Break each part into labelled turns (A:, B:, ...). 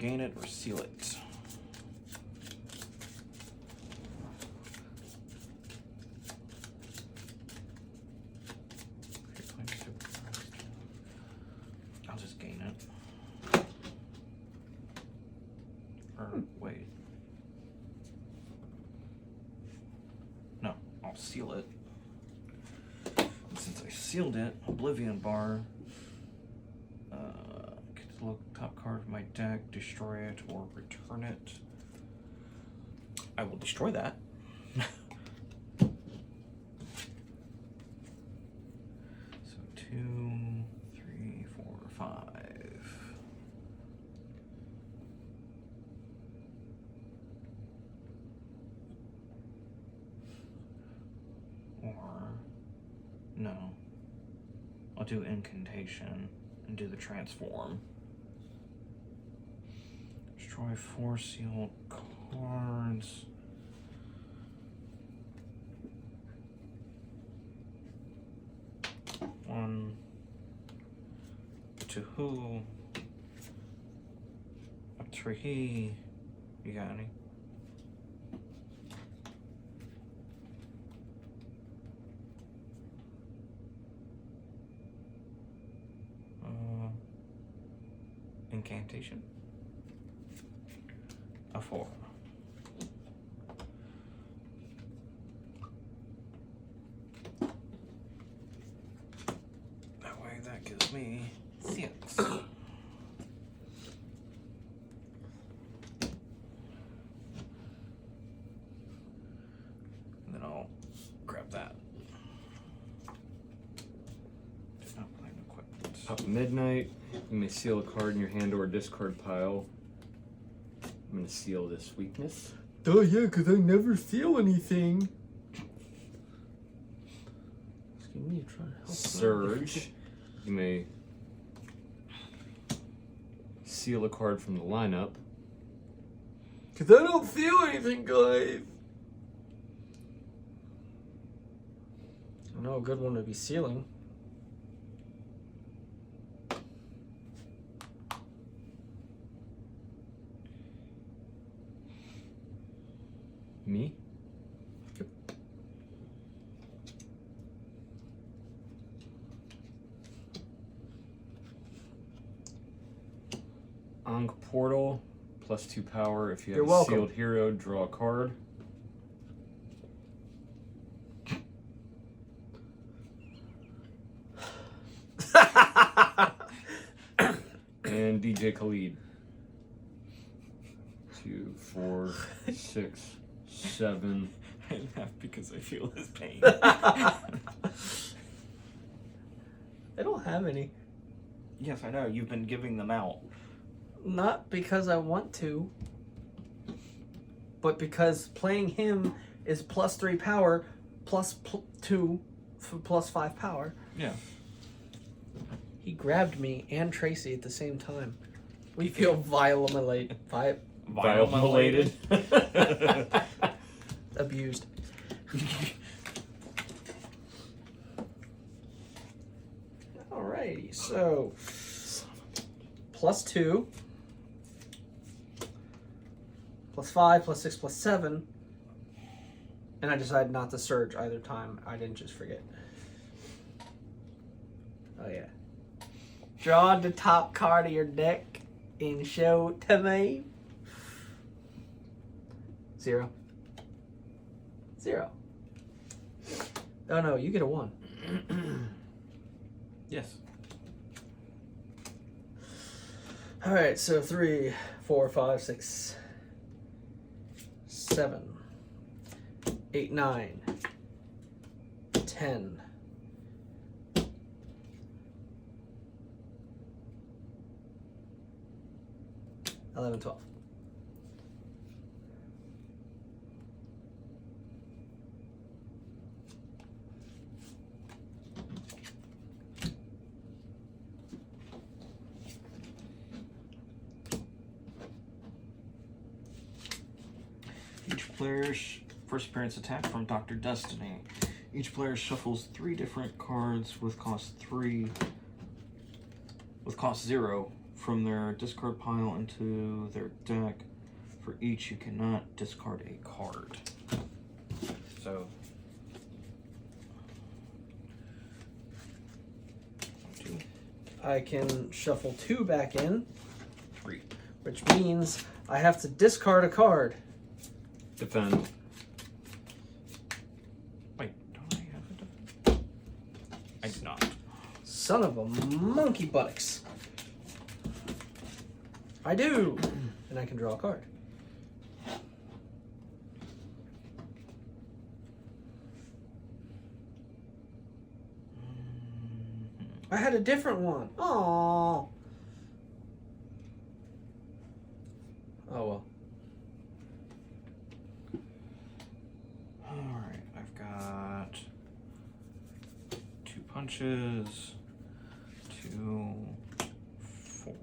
A: gain it or seal it. I'll just gain it. Or wait. No, I'll seal it. And since I sealed it, Oblivion Bar. Get the top card of my deck, destroy it, or return it. I will destroy that. So 2, 3, 4, 5. Or no. I'll do incantation and do the transform. Destroy 4 sealed cards. One to who? Up to he. You got any? Incantation. A 4. That way, that gives me 6. And then I'll grab that. Did not play an equipment.
B: Up midnight. You may seal a card in your hand or discard pile. I'm gonna seal this weakness.
C: Oh yeah, because I never seal anything. Excuse me, trying to help.
B: Surge. You may seal a card from the lineup.
C: Because I don't seal anything, guys. I know a good one to be sealing.
B: Me?
C: Yep.
B: Ankh Portal, +2 power. If you have
C: You're
B: a
C: welcome.
B: sealed hero, draw a card. And DJ Khalid. 2, 4, 6, 7.
A: I laugh because I feel his pain.
C: I don't have any.
A: Yes, I know. You've been giving them out.
C: Not because I want to, but because playing him is +3 power, +2 for +5 power.
A: Yeah.
C: He grabbed me and Tracy at the same time. We feel violated.
B: Violated.
C: Abused. Alrighty, so +2, +5, +6, +7, and I decided not to surge either time. I didn't just forget. Oh yeah. Draw the top card of your deck and show it to me. 0. 0. Oh no, you get a 1.
A: Yes.
C: Alright, so 3, 4, 5, 6, 7, 8, 9, 10, 11, 12.
A: Each player's first appearance attack from Dr. Destiny. Each player shuffles 3 different cards with cost 0 from their discard pile into their deck. For each, you cannot discard a card. So, 1, 2,
C: I can shuffle 2 back in,
A: 3.
C: which means I have to discard a card.
B: Defend.
A: Wait, don't I have a defense? I do not.
C: Son of a monkey buttocks. I do. And I can draw a card. I had a different one. Oh. Oh well.
A: Alright, I've got 2 punches, 2, 4,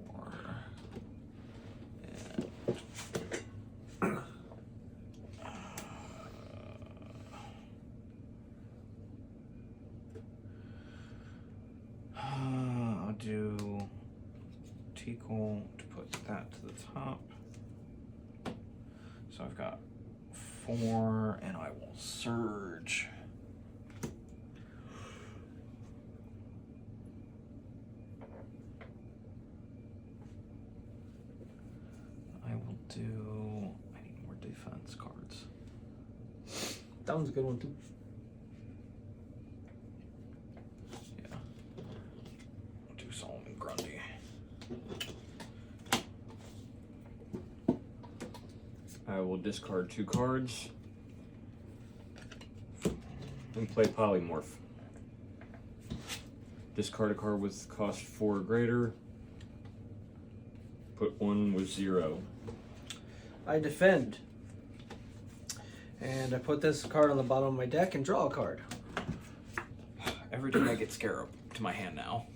A: and I'll do Tickle to put that to the top. So I've got 4, and I will surge. I will do. I need more defense cards.
C: That one's a good one too.
A: Yeah. I'll do Solomon Grundy.
B: I will discard 2 cards and play Polymorph. Discard a card with cost 4 or greater. Put 1 with 0.
C: I defend. And I put this card on the bottom of my deck and draw a card.
A: Every time I get Scarab to my hand now.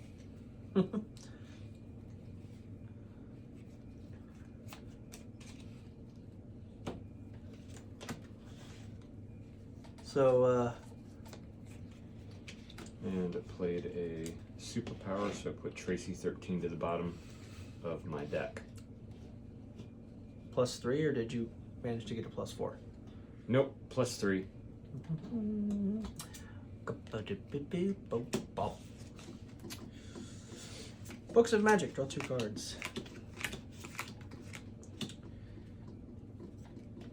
C: So,
B: And I played a superpower, so I put Tracy 13 to the bottom of my deck.
C: +3, or did you manage to get a +4?
B: Nope, +3.
C: Books of Magic, draw 2 cards.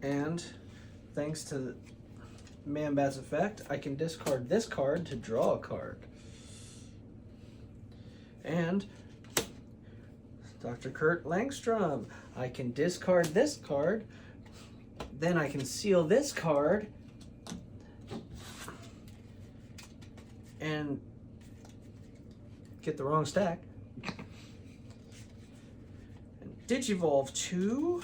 C: And thanks to Man-Bat's effect, I can discard this card to draw a card. And Dr. Kurt Langstrom, I can discard this card, then I can seal this card, and get the wrong stack. And Digivolve to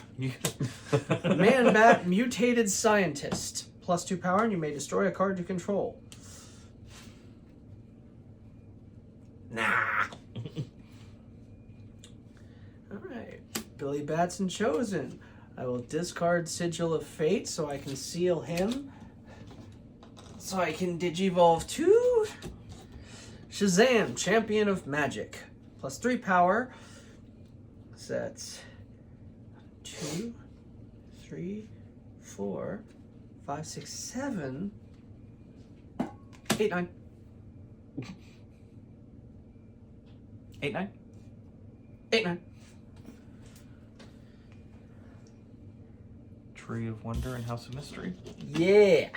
C: Man-Bat Mutated Scientist. +2 power, and you may destroy a card you control. Nah. Alright. Billy Batson Chosen. I will discard Sigil of Fate so I can seal him. So I can Digivolve to Shazam, Champion of Magic. +3 power. So that's 2, 3, 4, 5, 6, 7, 8, 9.
A: 8, 9?
C: 8, 9.
A: Tree of Wonder and House of Mystery.
C: Yeah.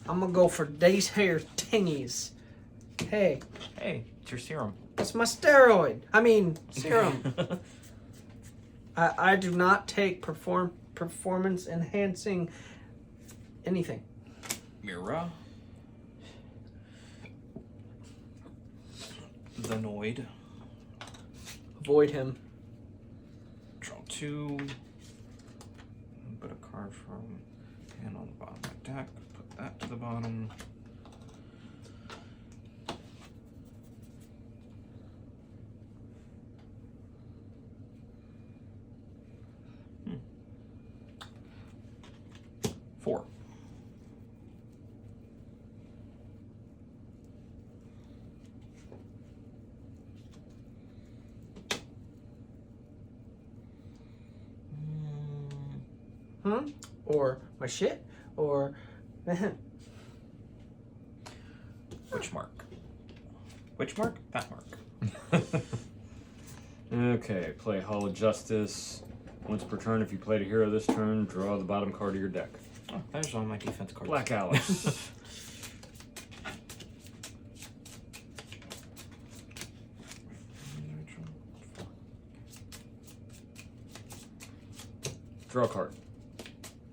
C: I'm gonna go for Dace Hair Tingies. Hey,
A: Hey, it's your serum.
C: that's my steroid. I mean, serum. I do not take performance enhancing anything.
A: Mira. The Noid.
C: Avoid him.
A: Draw 2. Put a card from hand on the bottom of my deck. Put that to the bottom. Hmm. 4.
C: Or my shit? Or
A: Which mark? Which mark? That mark.
B: Okay, play Hall of Justice. Once per turn, if you played a hero this turn, draw the bottom card of your deck.
A: Oh, there's one of my defense cards.
B: Black Alice. Draw a card.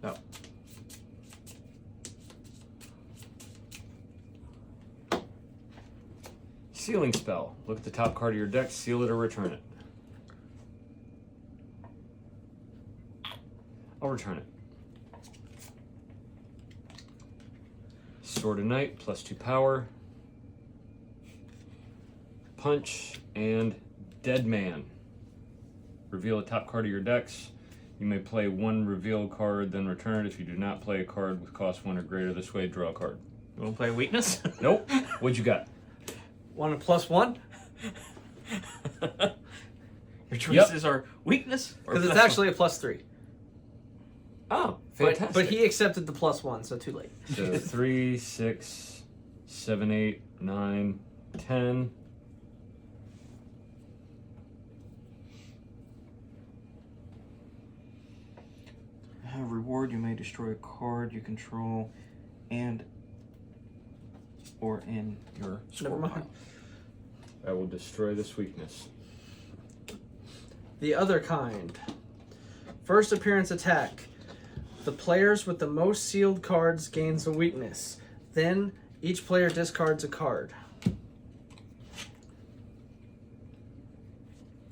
A: No.
B: Sealing spell. Look at the top card of your deck, seal it or return it. I'll return it. Sword of Night, +2 power. Punch and Dead Man. Reveal the top card of your decks. You may play one reveal card, then return it. If you do not play a card with cost 1 or greater this way, draw a card.
A: You want to play a weakness?
B: Nope. What'd you got?
C: want a +1?
A: Your choices are weakness or
C: Because it's
A: plus
C: actually a +3.
B: Oh,
C: But,
B: fantastic.
C: but he accepted the +1, so too late.
B: So 3, 6, 7, 8, 9, 10.
A: Reward, you may destroy a card you control and or in your score
C: Never mind.
A: pile.
B: I will destroy this weakness.
C: The other kind. First appearance attack. The players with the most sealed cards gains a weakness. Then each player discards a card.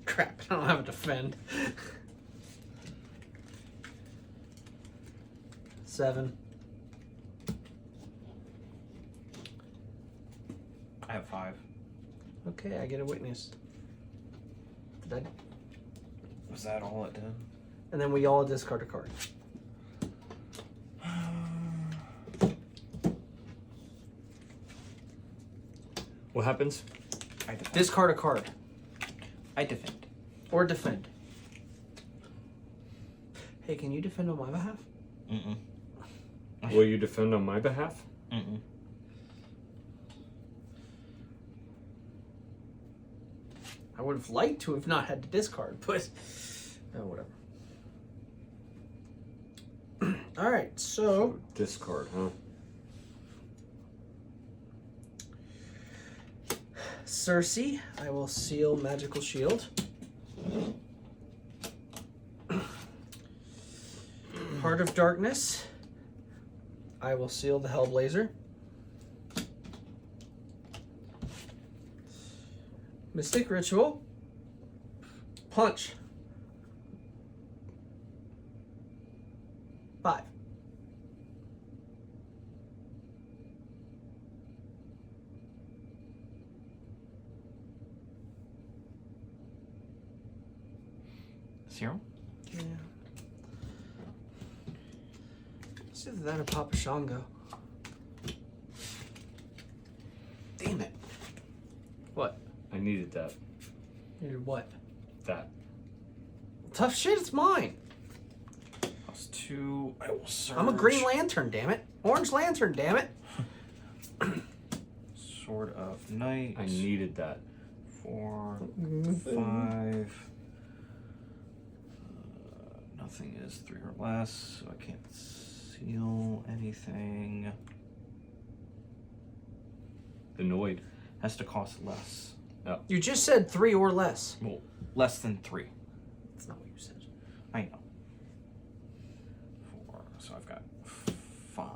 C: Crap, I don't have a defend. 7.
A: I have 5.
C: Okay, I get a weakness. Did I?
A: Was that all it did?
C: And then we all discard a card.
B: What happens?
A: I defend.
C: Discard a card.
A: I defend.
C: Or defend. Hey, can you defend on my behalf?
A: Mm-mm.
B: Will you defend on my behalf?
A: Mm-mm.
C: I would have liked to have not had to discard, but oh, whatever. All right, so
B: Discard, huh?
C: Cersei, I will seal Magical Shield. Heart of Darkness, I will seal the Hellblazer. Mystic Ritual, Punch. 5.
A: Zero?
C: Yeah. It's either that or Papa Shango. Damn it. What?
B: I needed that.
C: Needed what?
B: That.
C: Tough shit, it's mine.
A: +2. I will search.
C: I'm a Green Lantern, damn it. Orange Lantern, damn it.
A: Sword of Night.
B: I needed that.
A: 4, 5. Nothing is 3 or less, so I can't seal anything.
B: Annoyed.
A: Has to cost less.
C: You just said 3 or less.
A: Well, less than 3.
C: That's not what you said.
A: I know. 4. So I've got 5.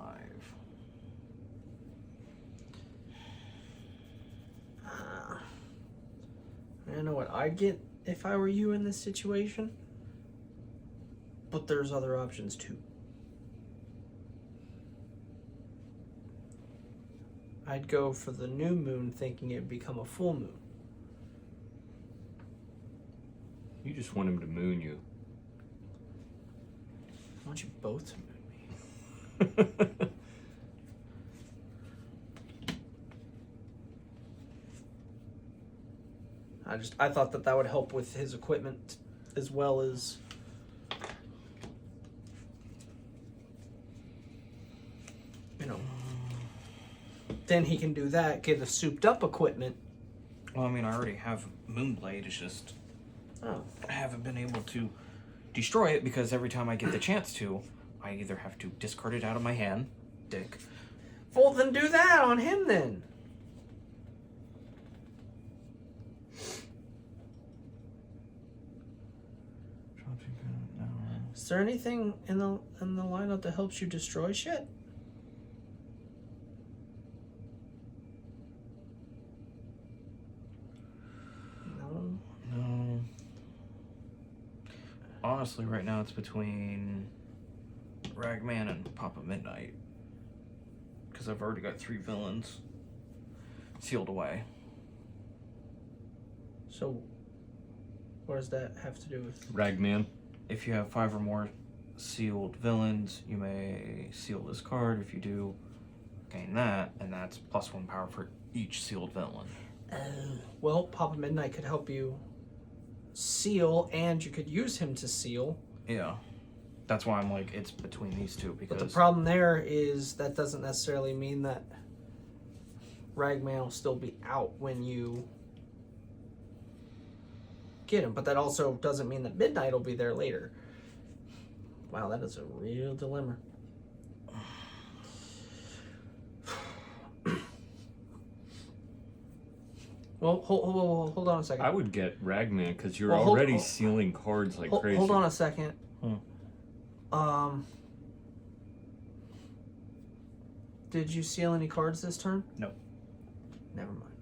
C: I know what I'd get if I were you in this situation. But there's other options too. I'd go for the new moon thinking it'd become a full moon.
B: You just want him to moon you.
C: I want you both to moon me. I thought that would help with his equipment as well as you know. Then he can do that, get a souped up equipment.
A: Well, I mean, I already have Moonblade. It's just I haven't been able to destroy it because every time I get the chance to, I either have to discard it out of my hand, dick.
C: Well, then do that on him then. Is there anything in the lineup that helps you destroy shit? No.
A: No. Honestly, right now it's between Ragman and Papa Midnight. Because I've already got 3 villains sealed away.
C: So, what does that have to do with?
B: Ragman.
A: If you have 5 or more sealed villains, you may seal this card. If you do, gain that, and that's +1 power for each sealed villain.
C: Well, Papa Midnight could help you seal, and you could use him to seal.
A: Yeah. That's why I'm like, it's between these two. Because
C: But the problem there is that doesn't necessarily mean that Ragman will still be out when you get him. But that also doesn't mean that Midnight will be there later. Wow, that is a real dilemma. Well, hold on a second.
B: I would get Ragman because you're
C: Well,
B: already sealing cards like crazy.
C: Hold on a second. Did you seal any cards this turn?
A: No.
C: Never mind.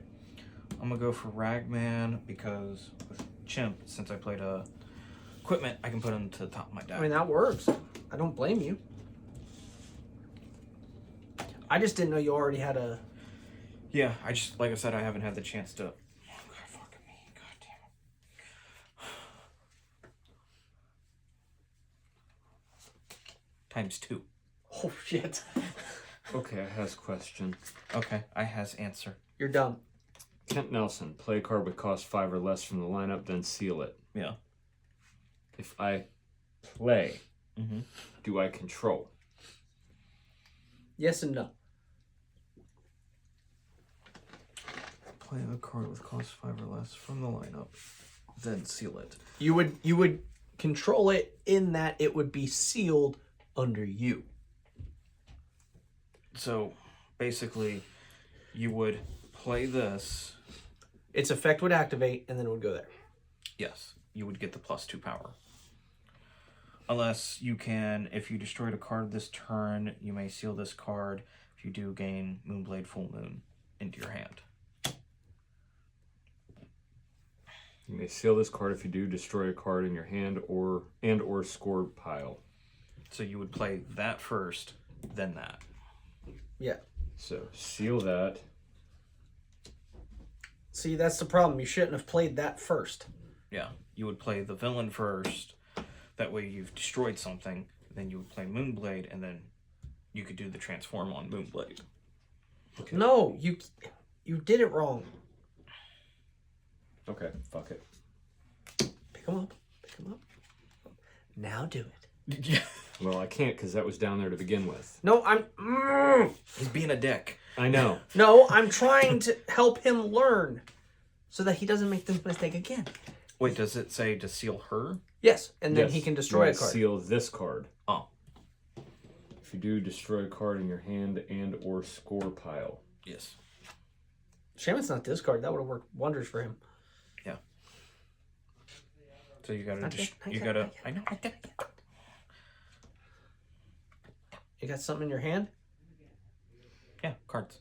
A: I'm going to go for Ragman because with Chimp, since I played equipment, I can put him to the top of my deck.
C: I mean, that works. I don't blame you. I just didn't know you already had a...
A: Yeah, I just, like I said, I haven't had the chance to... Oh, God, fucking me. God damn it. ×2.
C: Oh, shit.
B: Okay, I has question.
A: Okay, I has answer.
C: You're done.
B: Kent Nelson, play a card with cost 5 or less from the lineup, then seal it.
A: Yeah.
B: If I play, do I control?
C: Yes and no.
A: Play a card with cost 5 or less from the lineup, then seal it.
C: You would control it in that it would be sealed under you.
A: So, basically, you would play this.
C: Its effect would activate, and then it would go there.
A: Yes, you would get the +2 power. Unless you can, if you destroyed a card this turn, you may seal this card. If you do, gain Moonblade Full Moon into your hand.
B: You may seal this card if you do destroy a card in your hand or score pile.
A: So you would play that first, then that.
C: Yeah.
B: So seal that.
C: See, that's the problem. You shouldn't have played that first.
A: Yeah, you would play the villain first. That way you've destroyed something. Then you would play Moonblade, and then you could do the transform on Moonblade.
C: Okay. No, you did it wrong.
B: Okay, fuck it.
C: Pick him up. Pick him up. Now do it.
A: Yeah.
B: Well, I can't because that was down there to begin with.
C: No,
A: He's being a dick.
B: I know.
C: No, I'm trying to help him learn so that he doesn't make this mistake again.
A: Wait, does it say to seal her?
C: Yes, and then
B: Yes,
C: he can destroy a card.
B: Seal this card.
A: Oh.
B: If you do, destroy a card in your hand and or score pile.
A: Yes.
C: Shame it's not this card. That would have worked wonders for him.
A: Yeah. So you gotta
C: Not yet.
A: I know.
C: You got something in your hand?
A: Yeah, cards.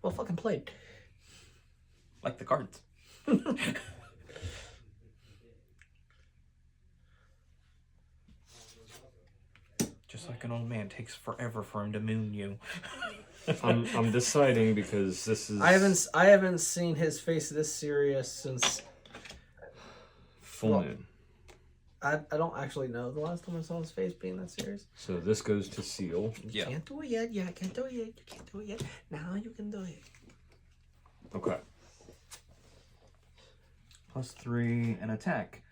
C: Well, fucking played.
A: Like the cards. Just like an old man, takes forever for him to moon you.
B: I'm deciding because this is
C: I haven't seen his face this serious since
B: full moon.
C: I don't actually know the last time I saw his face being that serious.
B: So this goes to seal.
C: You can't do it yet. Yeah, I can't do it yet. You can't do it yet. Now you can do it.
B: Okay.
A: +3 and attack.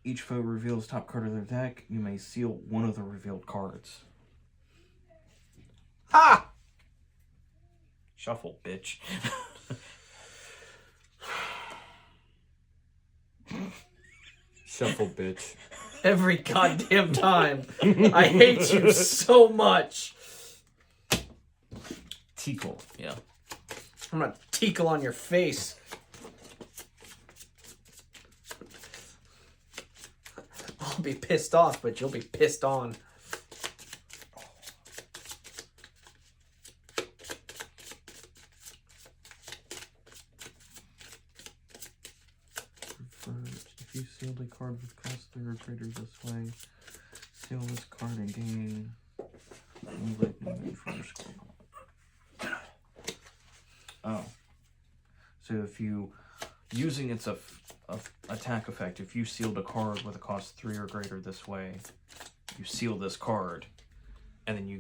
A: Each foe reveals top card of their deck. You may seal one of the revealed cards.
C: Ha!
A: Shuffle, bitch.
B: Shuffle, bitch.
C: Every goddamn time. I hate you so much.
B: Tickle.
A: Yeah.
C: I'm gonna tickle on your face. I'll be pissed off, but you'll be pissed on.
A: If you sealed a card with cost 3 or greater this way, seal this card and gain movement from your score. Oh. So if you, using its attack effect, if you sealed a card with a cost 3 or greater this way, you seal this card, and then you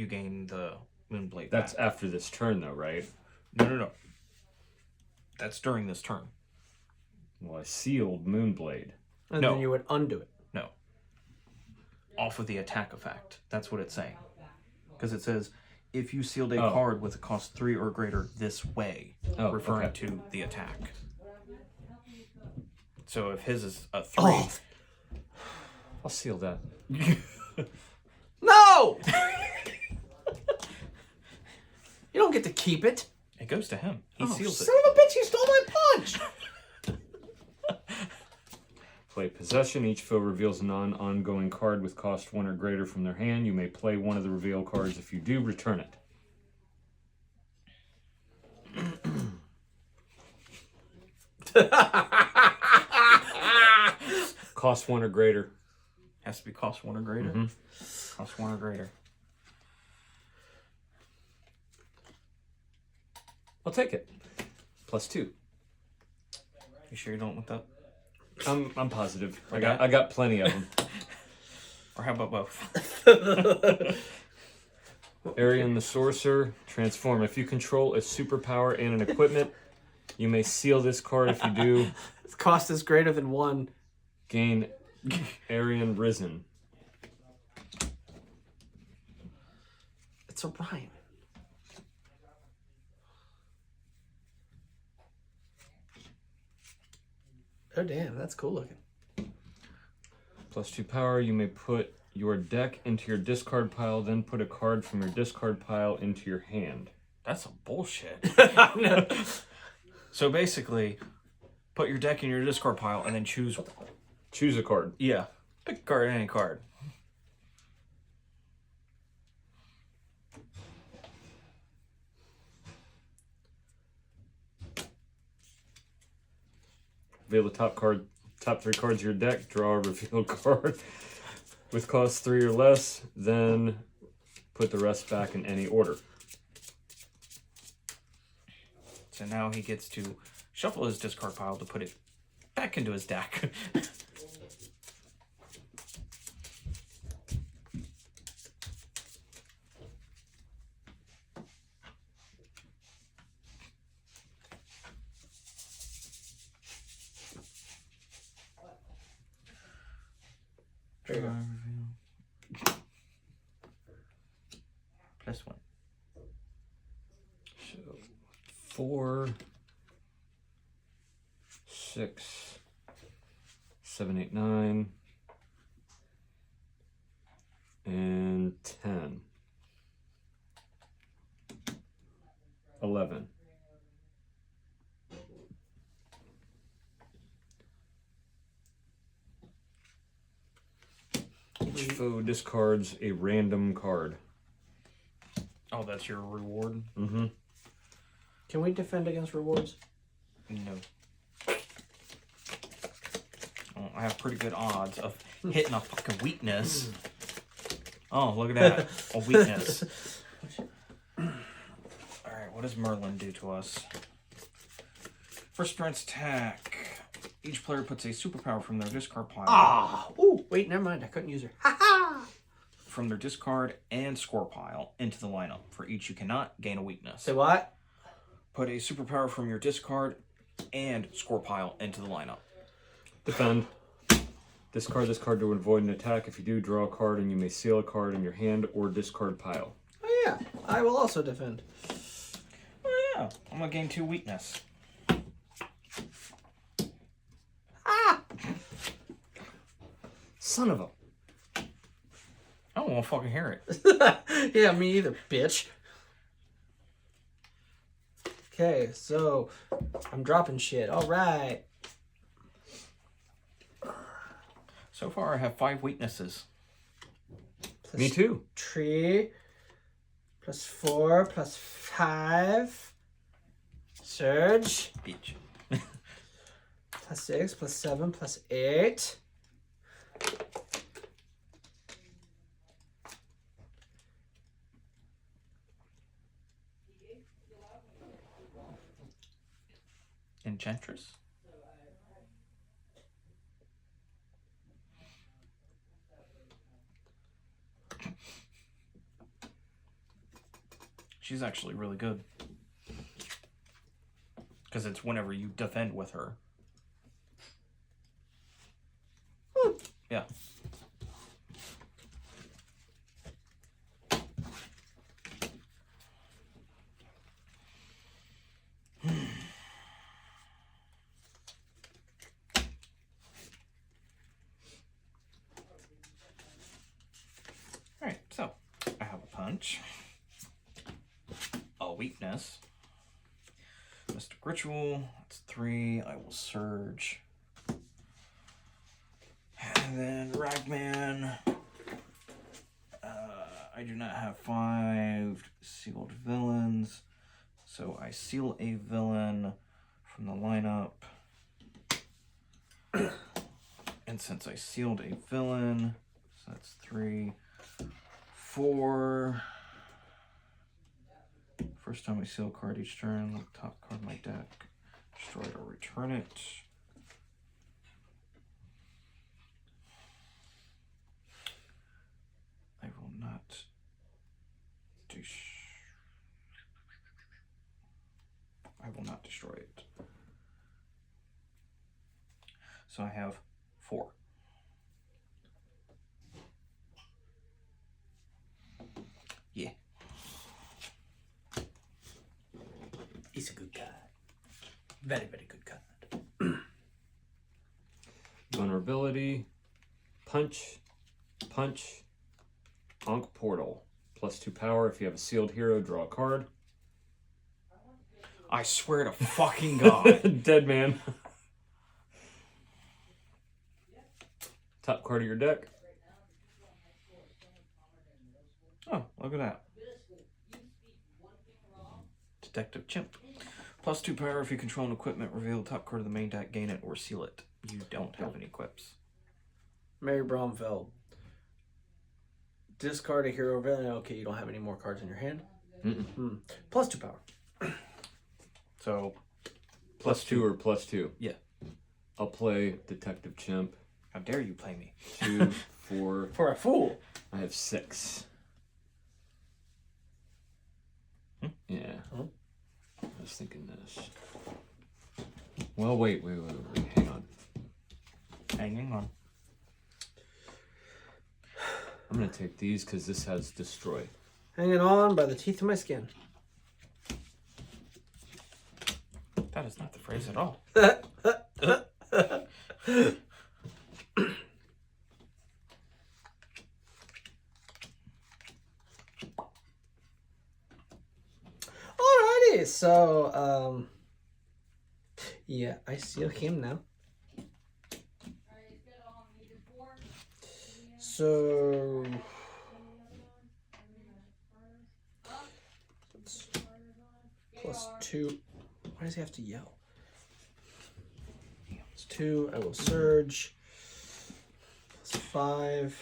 A: gain the Moonblade
B: That's
A: back.
B: after this turn, though, right?
A: No. That's during this turn.
B: Well, I sealed Moonblade.
C: And
A: No.
C: then you would undo it.
A: No. Off of the attack effect. That's what it's saying. Because it says, if you sealed a card with a cost 3 or greater this way, referring to the attack. So if his is a 3...
C: Oh.
B: I'll seal that.
C: No! You don't get to keep it.
A: It goes to him. He seals it.
C: Son of a bitch, you stole my punch!
B: Play Possession. Each foe reveals a non-ongoing card with cost 1 or greater from their hand. You may play one of the reveal cards. If you do, return it. Cost 1 or greater.
A: Has to be cost 1 or greater.
B: Mm-hmm.
A: Cost 1 or greater.
B: I'll take it. +2.
A: You sure you don't want that?
B: I'm positive.
A: Okay.
B: I got plenty of them.
A: Or how about both?
B: Arian the Sorcerer. Transform. If you control a superpower and an equipment, you may seal this card. If you do,
C: Its cost is greater than 1.
B: gain Arian Risen.
C: It's a rhyme. Oh, damn, that's cool looking.
B: +2 power. You may put your deck into your discard pile, then put a card from your discard pile into your hand.
A: That's some bullshit. So basically, put your deck in your discard pile and then choose...
B: Choose a card.
A: Yeah. Pick a card, any card.
B: Reveal the top 3 cards of your deck. Draw a reveal card with cost 3 or less. Then put the rest back in any order.
A: So now he gets to shuffle his discard pile to put it back into his deck. +1.
B: So 4, 6, 7, 8, 9, and 10. 11. Each foe discards a random card.
A: Oh, that's your reward?
B: Mm-hmm.
C: Can we defend against rewards?
A: No. Oh, I have pretty good odds of hitting a fucking weakness. Oh, look at that. A weakness. Alright, what does Merlin do to us? First appearance attack. Each player puts a superpower from their discard pile.
C: Ah! Ooh, wait, never mind. I couldn't use her. Ha ha!
A: From their discard and score pile into the lineup. For each you cannot gain a weakness.
C: Say what?
A: Put a superpower from your discard and score pile into the lineup.
B: Defend. Discard this card to avoid an attack. If you do, draw a card, and you may seal a card in your hand or discard pile.
C: Oh yeah, I will also defend.
A: Oh yeah, I'm gonna gain 2 weakness.
C: Ah!
B: Son of a...
A: I don't want to fucking hear it.
C: Yeah, me either, bitch. Okay, so I'm dropping shit. All right.
A: So far, I have 5 weaknesses.
C: Plus
B: Me too.
C: 3, plus 4, plus 5. Surge.
A: Bitch.
C: Plus 6, plus 7, plus 8.
A: Enchantress. She's actually really good. Because it's whenever you defend with her. Yeah. Alright, so I have a punch, a weakness, Mystic Ritual, that's 3, I will surge, and then Ragman, I do not have 5 sealed villains, so I seal a villain from the lineup, and since I sealed a villain, so that's 3, 4. First time I seal a card each turn, look top card of my deck, destroy it or return it. I will not destroy it. So I have 4. Yeah.
C: He's a good guy. Very, very good guy.
B: Vulnerability. Punch. Punch. Ankh Portal. +2 power. If you have a sealed hero, draw a card.
A: I swear to fucking God.
B: Dead man. Top card of your deck.
A: Oh, look at that. Detective Chimp. +2 power if you control an equipment, reveal the top card of the main deck, gain it, or seal it. You don't have any equips.
C: Mary Bromfeld. Discard a hero villain. Okay, you don't have any more cards in your hand. +2 power.
A: So,
B: +2 or +2?
A: Yeah.
B: I'll play Detective Chimp.
A: How dare you play me?
B: 2, 4.
C: For a fool.
B: I have 6. Yeah.
C: Huh?
B: I was thinking this. Well, wait. Hang on.
A: Hanging on.
B: I'm going to take these because this has Destroy.
C: Hanging on by the teeth of my skin.
A: That is not the phrase at all.
C: Alrighty, so, yeah, I seal him now. So, +2. Why does he have to yell? It's 2. I will surge. +5.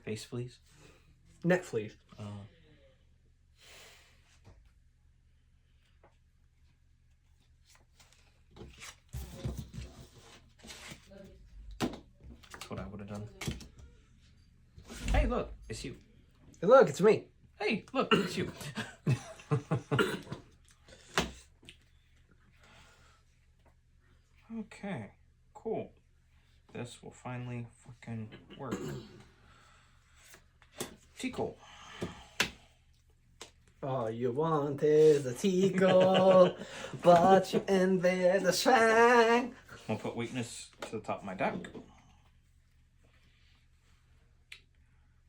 A: Face fleas?
C: Net fleet.
A: That's what I would have done. Hey, look, it's you.
C: Hey, look, it's me.
A: Hey, look, it's you. Okay, cool. This will finally fucking work. Tickle.
C: All you want is a tickle, but you envy the shine.
A: I'll put weakness to the top of my deck.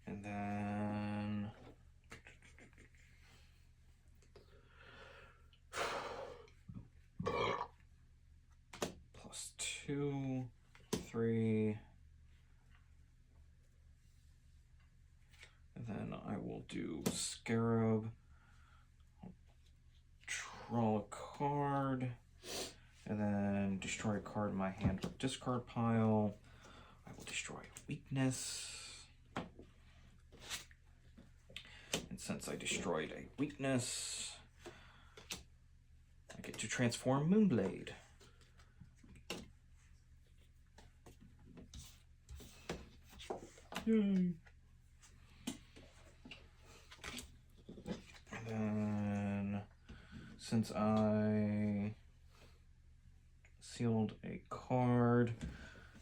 A: And then +2, 3. And then I will do Scarab. Draw a card. And then destroy a card in my hand or discard pile. I will destroy a weakness. And since I destroyed a weakness, I get to transform Moonblade. Yay. And then, since I sealed a card,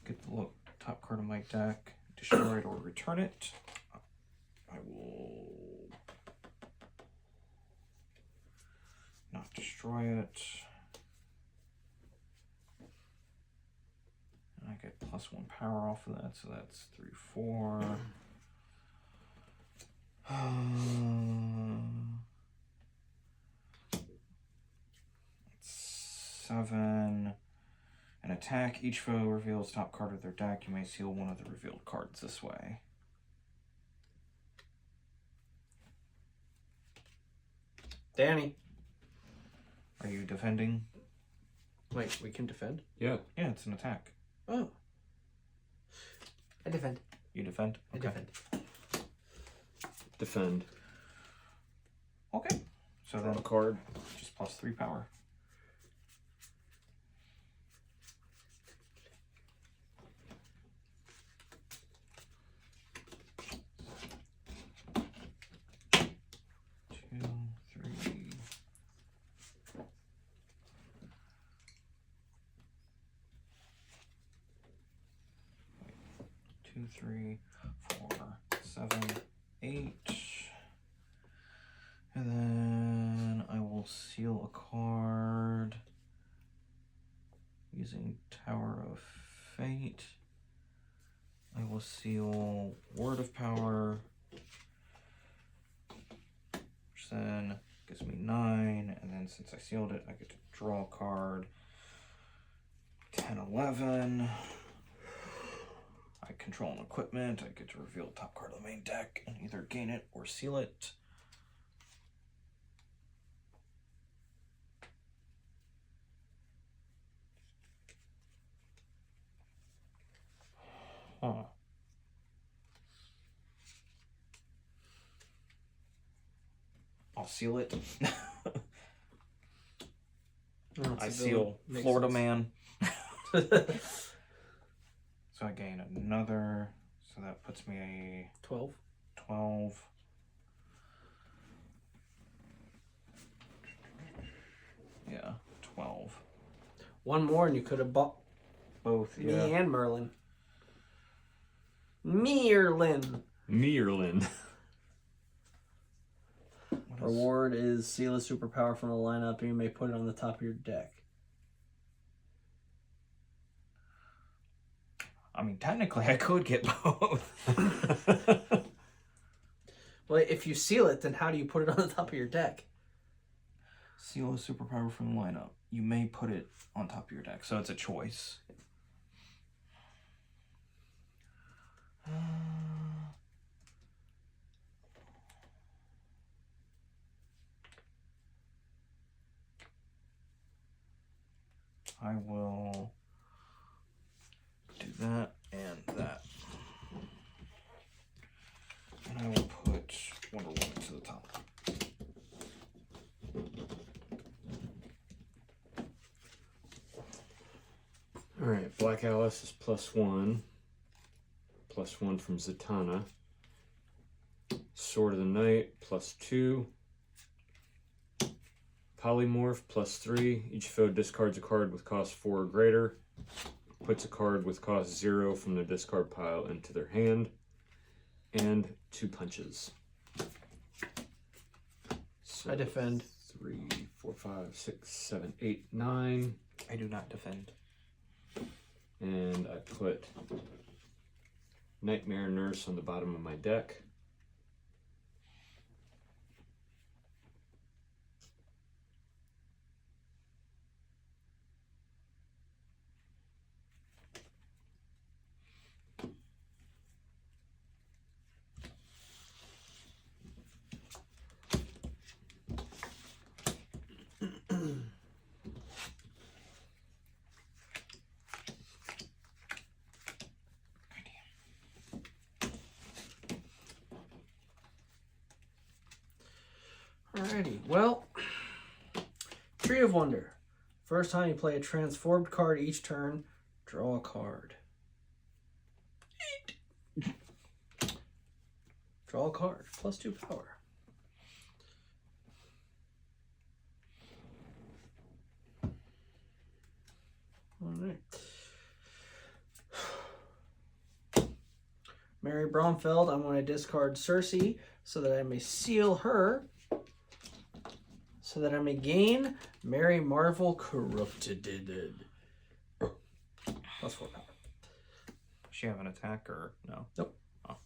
A: get the top card of my deck, destroy it or return it. I will not destroy it. And I get +1 power off of that, so that's 3, 4. 7. An attack. Each foe reveals top card of their deck. You may seal one of the revealed cards this way.
C: Danny.
A: Are you defending?
C: Wait, we can defend?
B: Yeah.
A: Yeah, it's an attack.
C: Oh. I defend.
A: You defend? Okay.
C: I defend.
B: Defend.
A: Okay. So
B: Draw
A: then
B: a card.
A: just +3 power. Two, 3, 4, 7, 8. And then I will seal a card using Tower of Fate. I will seal Word of Power, which then gives me 9. And then since I sealed it, I get to draw a card. 10, 11. I control an equipment. I get to reveal the top card of the main deck and either gain it or seal it. Huh. I'll seal it. I seal Florida Man. So I gain another, so that puts me a
C: 12.
A: 12. Yeah, 12.
C: One more and you could have bought
A: Both,
C: me
A: yeah.
C: and Merlin. Merlin.
B: Merlin.
C: Reward is seal a superpower from the lineup and you may put it on the top of your deck.
A: I mean, technically, I could get both.
C: Well, if you seal it, then how do you put it on the top of your deck?
A: Seal a superpower from the lineup. You may put it on top of your deck, so it's a choice. I will do that and that. And I will put Wonder Woman to the top.
B: Alright, Black Alice is +1. +1 from Zatanna. Sword of the Night, +2. Polymorph, +3. Each foe discards a card with cost 4 or greater. puts a card with cost 0 from the discard pile into their hand, and 2 punches. So
C: I defend.
B: 3, 4, 5, 6, 7, 8, 9.
A: I do not defend.
B: And I put Nightmare Nurse on the bottom of my deck.
C: Alrighty, well, Tree of Wonder. First time you play a transformed card each turn, draw a card. Draw a card, +2 power. Alright. Mary Bromfeld, I want to discard Cersei so that I may seal her. So that I may gain Mary Marvel Corrupted. +4 power.
A: Does she have an attack or no?
C: Nope.
A: Oh.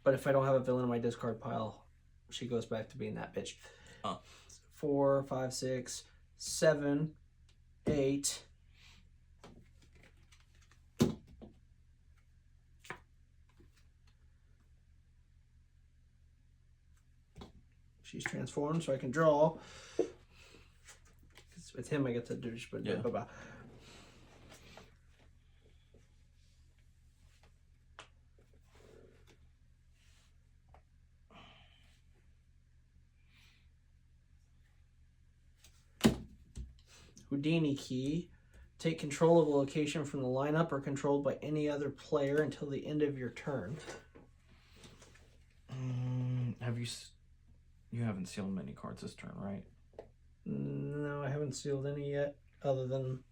C: But if I don't have a villain in my discard pile, she goes back to being that bitch.
A: Oh.
C: 4, 5, 6, 7, 8. She's transformed, so I can draw. 'Cause with him, I get to do just
A: Yeah.
C: blah. Houdini key. Take control of a location from the lineup or controlled by any other player until the end of your turn.
A: Have you? You haven't sealed many cards this turn, right?
C: No, I haven't sealed any yet, other than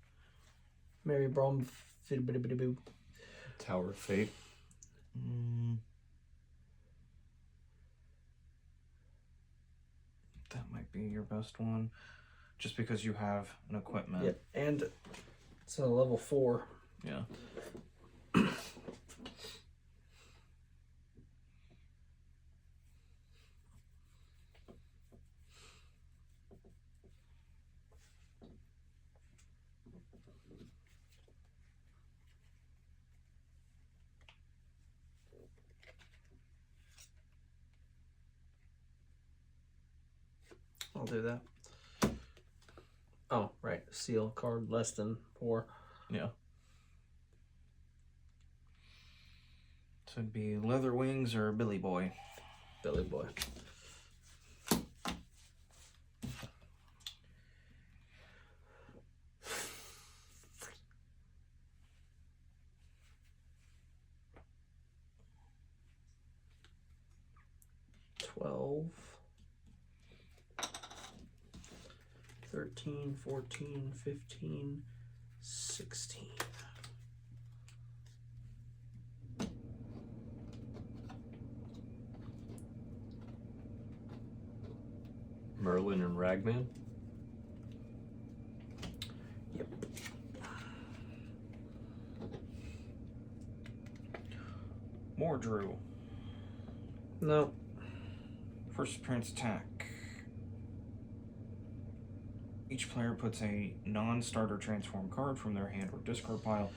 C: Mary Brom.
B: Tower of Fate.
A: That might be your best one, just because you have an equipment.
C: Yep, and it's a level 4.
A: Yeah.
C: I'll do that. Oh, right. Seal card less than 4.
A: Yeah. So it'd be Leather Wings or Billy Boy.
C: Billy Boy. $12, 13, 14, 15, 16.
B: Merlin and Ragman.
C: Yep.
A: More Drew.
C: No.
A: First appearance attack. Each player puts a non-starter transform card from their hand or discard pile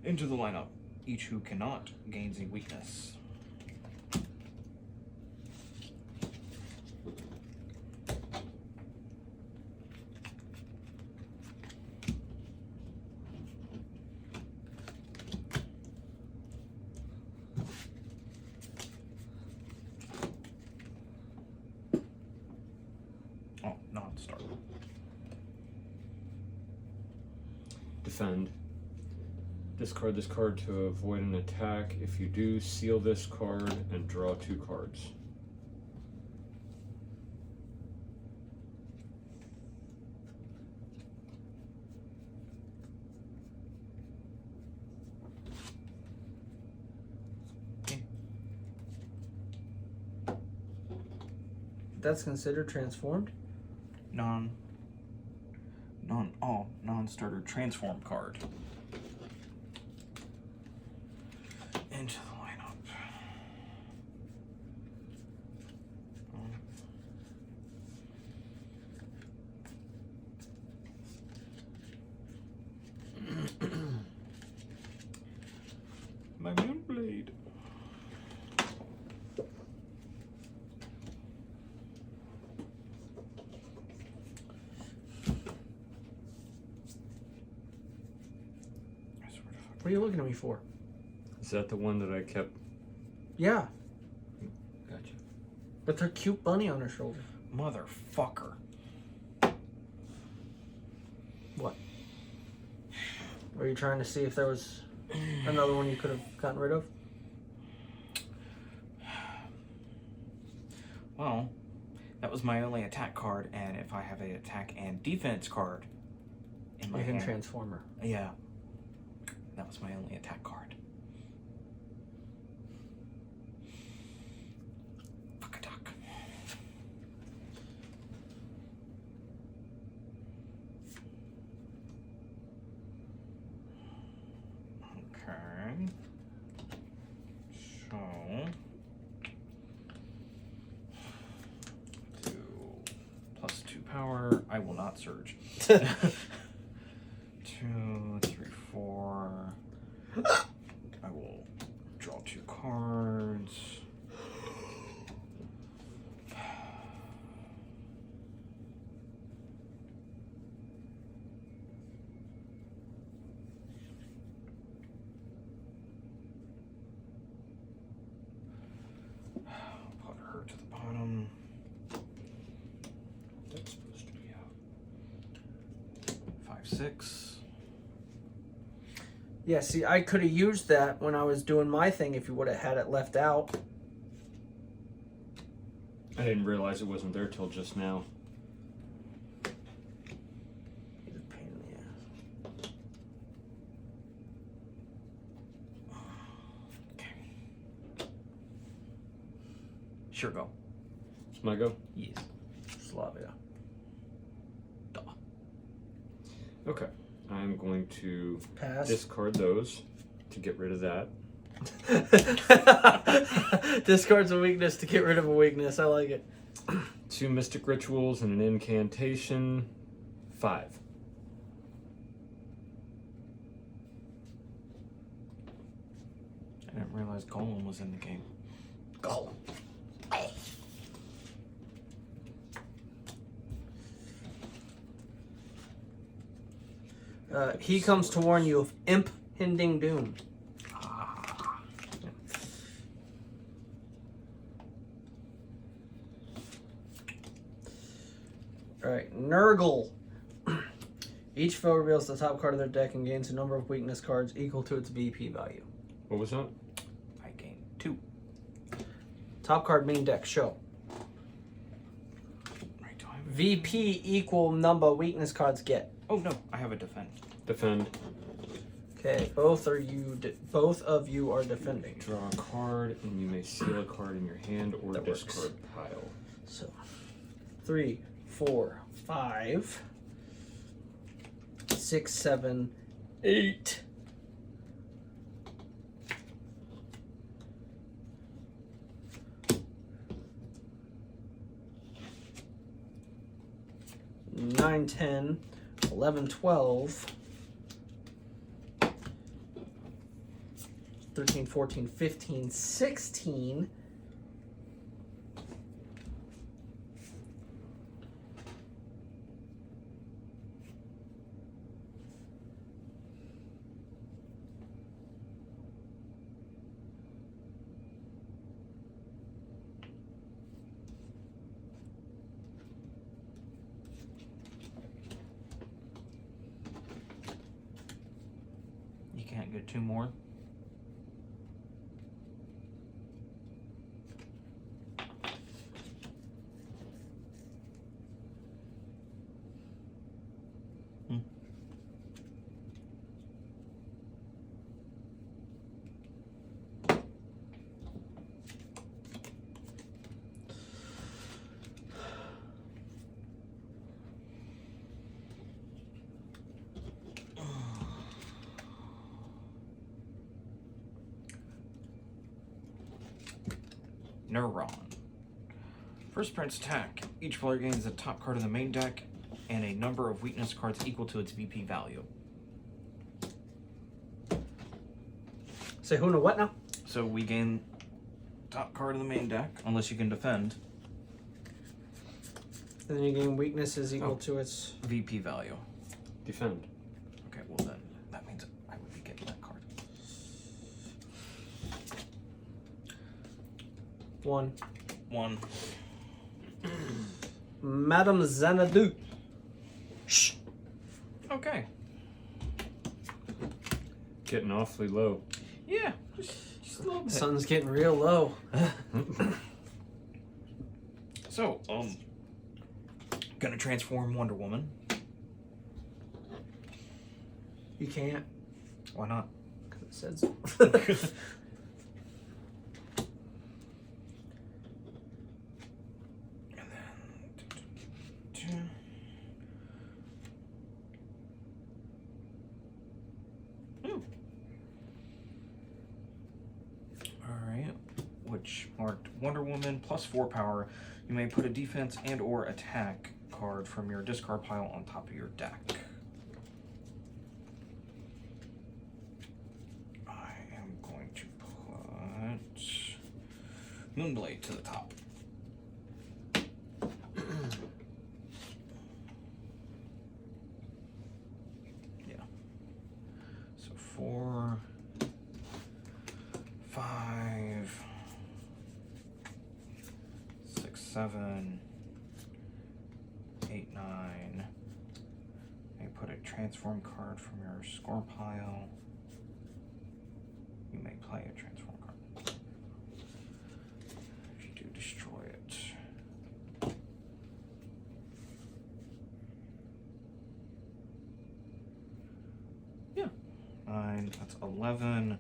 A: into the lineup. Each who cannot gains a weakness. Oh, non-starter.
B: Defend. Discard this card to avoid an attack. If you do, seal this card and draw 2 cards.
C: That's considered transformed?
A: Non-starter transform card. Into the lineup. My Moonblade.
C: What are you looking at me for?
B: Is that the one that I kept?
C: Yeah,
B: Gotcha.
C: with her cute bunny on her shoulder.
A: Motherfucker.
C: What? Were you trying to see if there was another one you could have gotten rid of?
A: Well, that was my only attack card, and if I have an attack and defense card in my
C: You can
A: hand,
C: transform her.
A: yeah, that was my only attack card. Fuck a duck. Okay. So. +2 power. I will not surge. 2, 3, 4. I will draw 2 cards. Put her to the bottom. 6.
C: Yeah, see, I could have used that when I was doing my thing if you would have had it left out.
B: I didn't realize it wasn't there till just now.
C: He's a pain in the ass.
A: Okay. Sure, go.
B: It's my go?
A: Yes.
C: Slavia.
A: Duh.
B: Okay. I'm going to
C: Pass.
B: discard those to get rid of that.
C: Discards a weakness to get rid of a weakness. I like it.
B: 2 Mystic Rituals and an Incantation. 5.
A: I didn't realize Golem was in the game.
C: Golem. He comes to warn you of impending doom. Alright, Nurgle. Each foe reveals the top card of their deck and gains a number of weakness cards equal to its VP value.
B: What was that?
A: I gained 2.
C: Top card main deck, show.
A: Right, do I have
C: VP equal number weakness cards get.
A: Oh no, I have a defend.
B: Defend.
C: Okay, both of you are defending.
B: Draw a card, and you may seal a card in your hand or
C: That works.
B: discard pile.
C: So, 3, 4, 5, 6, 7, 8. Nine, 10, 11, 12, 13, 14, 15, 16.
A: You can't get 2 more. Neuron. First appearance attack. Each player gains the top card of the main deck and a number of weakness cards equal to its VP value.
C: Say who and what now?
A: So we gain top card of the main deck, unless you can defend.
C: And then you gain weaknesses equal to its
A: VP value.
B: Defend.
A: Okay, well then, that means I would be getting that card.
C: 1.
A: 1.
C: Madame Xanadu. Shh.
A: Okay.
B: Getting awfully low.
A: Yeah, just a little bit.
C: Sun's getting real low.
A: So, gonna transform Wonder Woman.
C: You can't.
A: Why not?
C: Because it says.
A: And then Alright. Which marked Wonder Woman +4 power. You may put a defense and or attack card from your discard pile on top of your deck. I am going to put Moonblade to the top. Yeah. So 4, 5, 6, 7, 8, 9. You put a transform card from your score pile. You may play a transform card. If you do, destroy it. Yeah. 9, that's 11.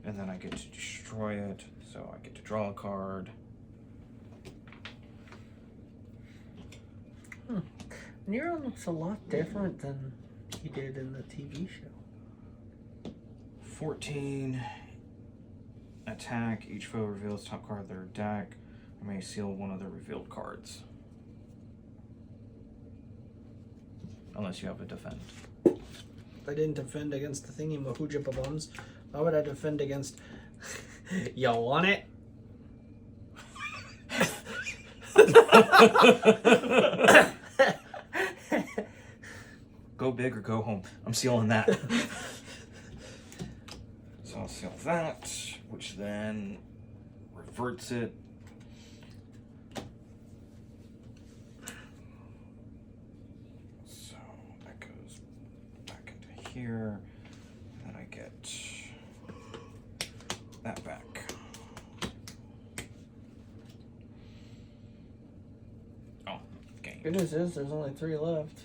A: And then I get to destroy it, so I get to draw a card.
C: Nero looks a lot different than he did in the TV show.
A: 14. Attack. Each foe reveals top card of their deck. I may seal one of the revealed cards. Unless you have a defend.
C: I didn't defend against the thingy Mahuja Babons. Why would I defend against... You want it?
A: Go big or go home. I'm sealing that. So I'll seal that, which then reverts it. So that goes back into here. And then I get that back. Oh, game.
C: Good news is there's only 3 left.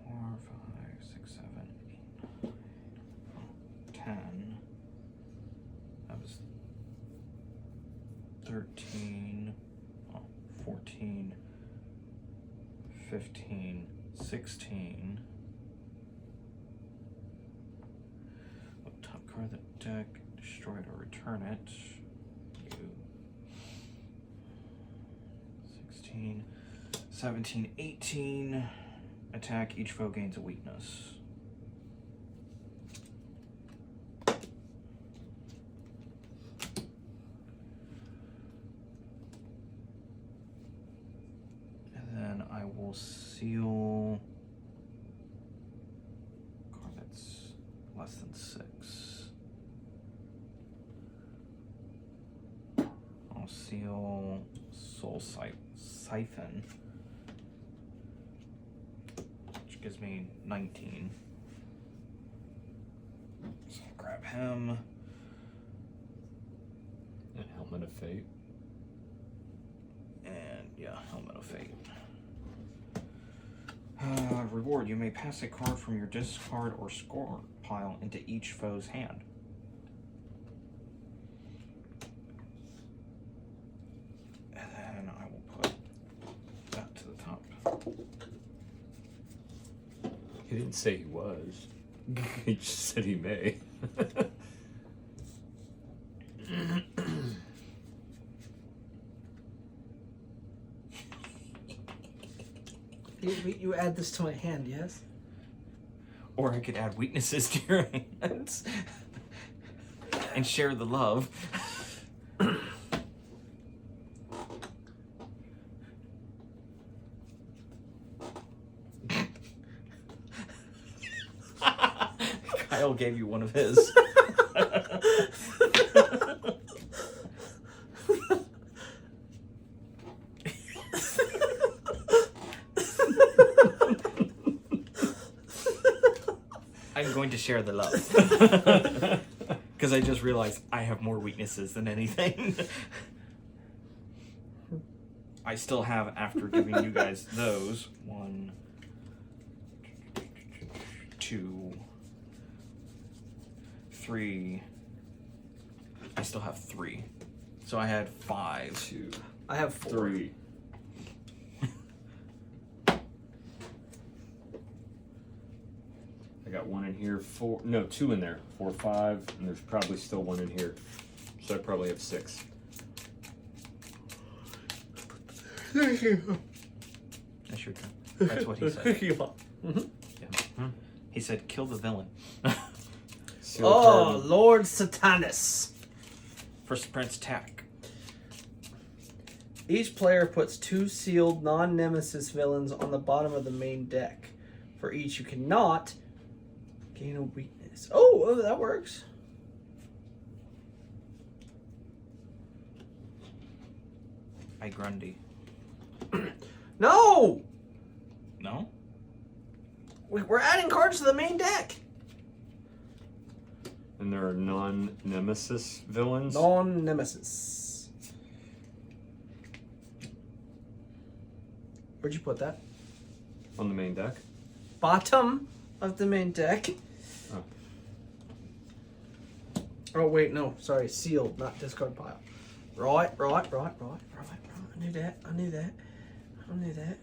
A: 4, 5, 6, 7, 8, 9, 10. That was 13, 14, 15, 16. Top card of the deck, destroy it or return it. 16, 17, 18. Attack, each foe gains a weakness. And then I will seal a card that's less than 6. I'll seal Soul Siphon. Gives me 19. So I'll grab him.
B: And Helmet of Fate.
A: And yeah, Helmet of Fate. Reward. You may pass a card from your discard or score pile into each foe's hand. And then I will put that to the top.
B: He didn't say he was. He just said he may.
C: You add this to my hand, yes?
A: Or I could add weaknesses to your hands and share the love. Kyle gave you one of his. I'm going to share the love. Because I just realized I have more weaknesses than anything. I still have, after giving you guys those, 1, 2, 3. I still have 3. So I had 5.
B: 2,
C: I have 4.
B: 3. I got 1 in here, 4, no, 2 in there, 4, 5, and there's probably still 1 in here. So I probably have 6.
C: Thank you.
A: That's your turn. That's what he said.
C: Mm-hmm.
A: Yeah. He said, kill the villain.
B: Seal
C: Oh,
B: card.
C: Lord Satanus.
A: First Prince Tack.
C: Each player puts 2 sealed non-nemesis villains on the bottom of the main deck. For each you cannot gain a weakness. Oh, that works.
A: I Grundy.
C: No!
A: No?
C: We're adding cards to the main deck.
B: And there are non-nemesis villains.
C: Non-nemesis. Where'd you put that?
B: On the main deck.
C: Bottom of the main deck.
B: Oh.
C: Oh, wait, no. Sorry, sealed, not discard pile. Right. I knew that. I knew that.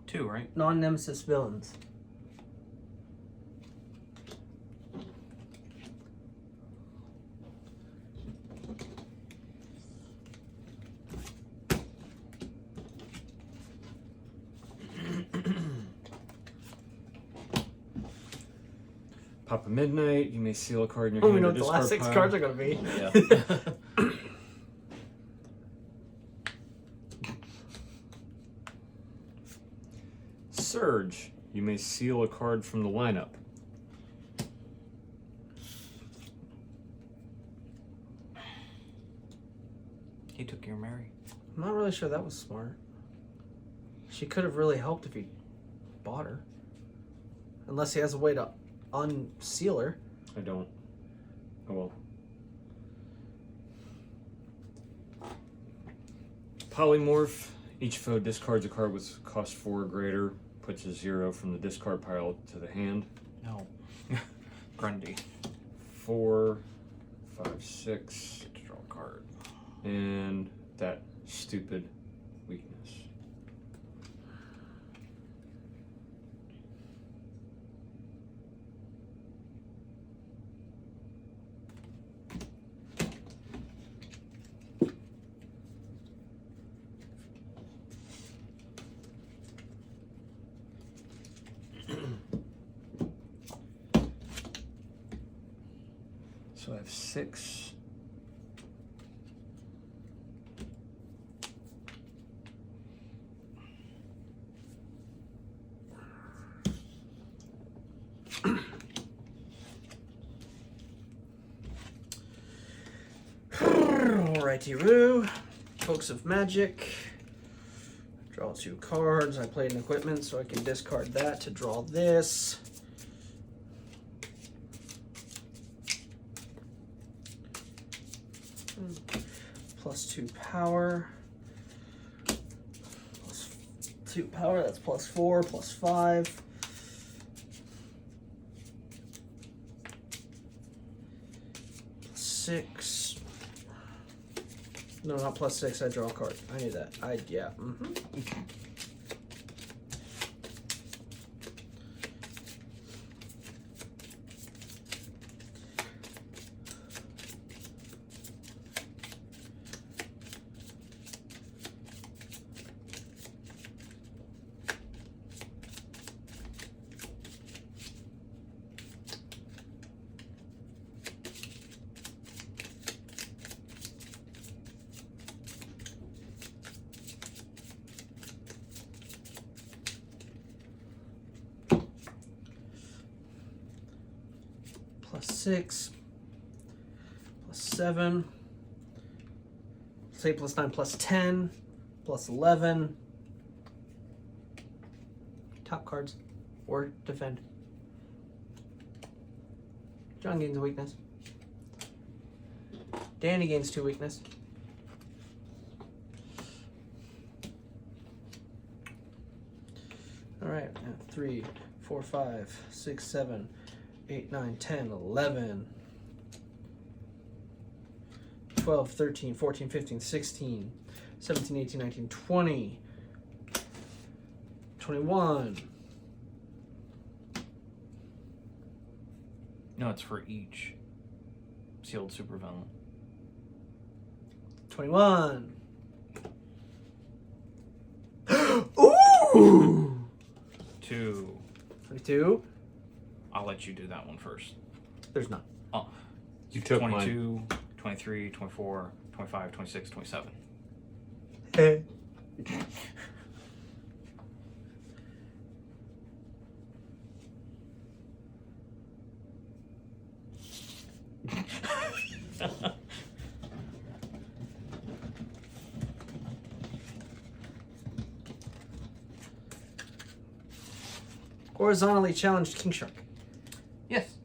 A: Two, right?
C: Non-nemesis villains.
B: Pop a midnight. You may seal a card in your
C: Oh,
B: hand.
C: we know
B: or
C: what the last
B: discard
C: 6
B: pile.
C: cards are going to be.
A: Yeah.
B: Surge. You may seal a card from the lineup.
A: He took your Mary.
C: I'm not really sure that was smart. She could have really helped if he bought her. Unless he has a way to unseal her.
B: I don't. Oh well. Polymorph. Each foe discards a card with cost 4 or greater. Puts a 0 from the discard pile to the hand.
A: No. Grundy.
B: 4, 5, 6.
A: Get to draw a card.
B: And that stupid weakness. So I have 6.
C: Alrighty-roo. Folks of Magic. Draw 2 cards. I played an equipment, so I can discard that to draw this. +2 power. +2 power, that's +4, +5. +6. No, not +6. I draw a card. I knew that. Yeah. Mm-hmm. +6, +7, say +9, +10, +11. Top cards or defend. John gains a weakness. Danny gains 2 weakness. All right, 3, 4, 5, 6, 7, 8, 9, 10, 11, 12, 13, 14, 15, 16, 17, 18, 19, 20, 21.
A: No, it's for each sealed supervillain.
C: 21. Ooh!
A: 2.
C: 22.
A: I'll let you do that one first.
C: There's none.
A: Oh,
B: You took
A: 22, 23, 24, 25, 26, 27.
C: Hey. Horizontally challenged King Shark.
A: Yes.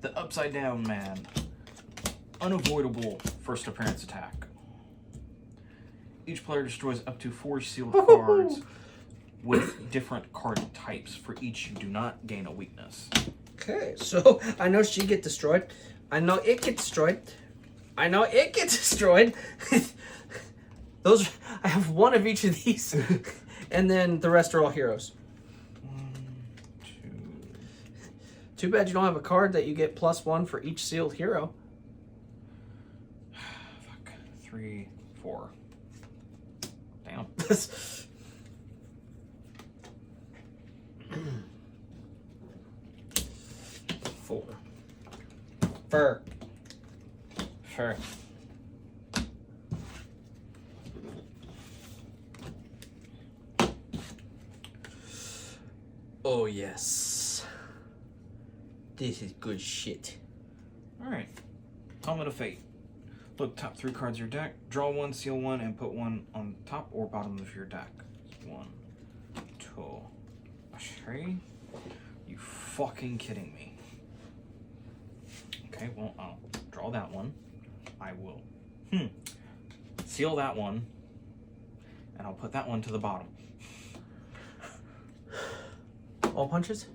A: The Upside Down Man. Unavoidable first appearance attack. Each player destroys up to 4 sealed cards with different card types. For each, you do not gain a weakness.
C: Okay, so I know she get destroyed. I know it gets destroyed. I know it gets destroyed. Those, I have one of each of these, and then the rest are all heroes.
A: 1, 2.
C: Too bad you don't have a card that you get +1 for each sealed hero.
A: Fuck. 3, 4. Damn.
C: Four. Fur.
A: Fair.
C: Oh yes. This is good shit.
A: Alright. Helmet of Fate. Look, top 3 cards of your deck. Draw 1, seal 1, and put 1 on top or bottom of your deck. 1, 2, 3. You fucking kidding me? Okay, well, I'll draw that one. I will seal that one, and I'll put that one to the bottom.
C: All punches?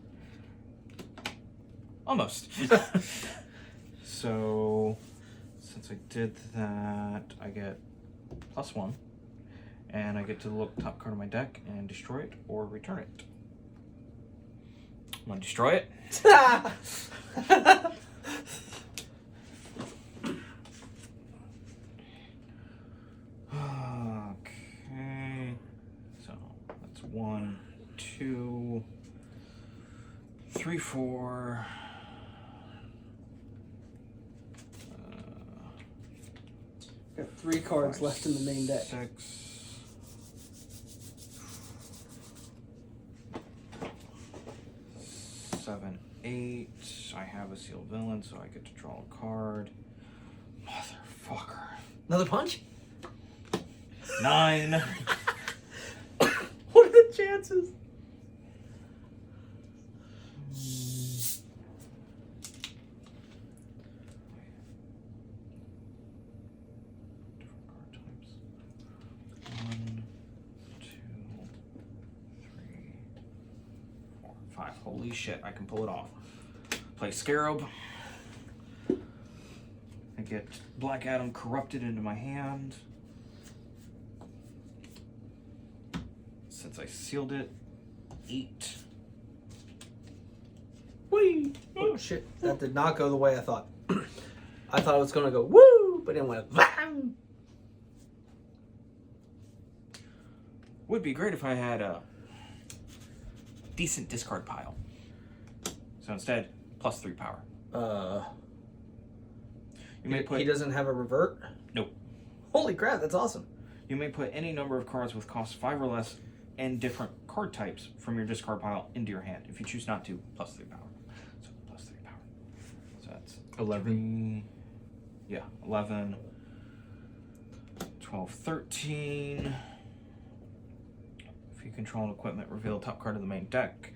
A: Almost. So, since I did that, I get +1, and I get to look top card of my deck and destroy it or return it. I'm gonna destroy it. Okay, so that's 1, 2, 3, 4.
C: Got 3 cards
A: 5,
C: left in the main deck.
A: 6. 7, 8. I have a sealed villain, so I get to draw a card. Motherfucker.
C: Another punch?
A: 9.
C: What are the chances?
A: Different card types. 1, 2, 3, 4, 5. Holy shit, I can pull it off. Play Scarab. I get Black Adam Corrupted into my hand. Since I sealed it, 8.
C: Whee! Oh shit, that did not go the way I thought. I thought it was gonna go woo, but it went bang.
A: Would be great if I had a decent discard pile. So instead, +3 power. You may put.
C: He doesn't have a revert?
A: Nope.
C: Holy crap, that's awesome.
A: You may put any number of cards with cost 5 or less and different card types from your discard pile into your hand. If you choose not to, +3 power. So +3 power. So that's
B: 11.
A: Yeah, 11, 12, 13. If you control an equipment, reveal the top card of the main deck.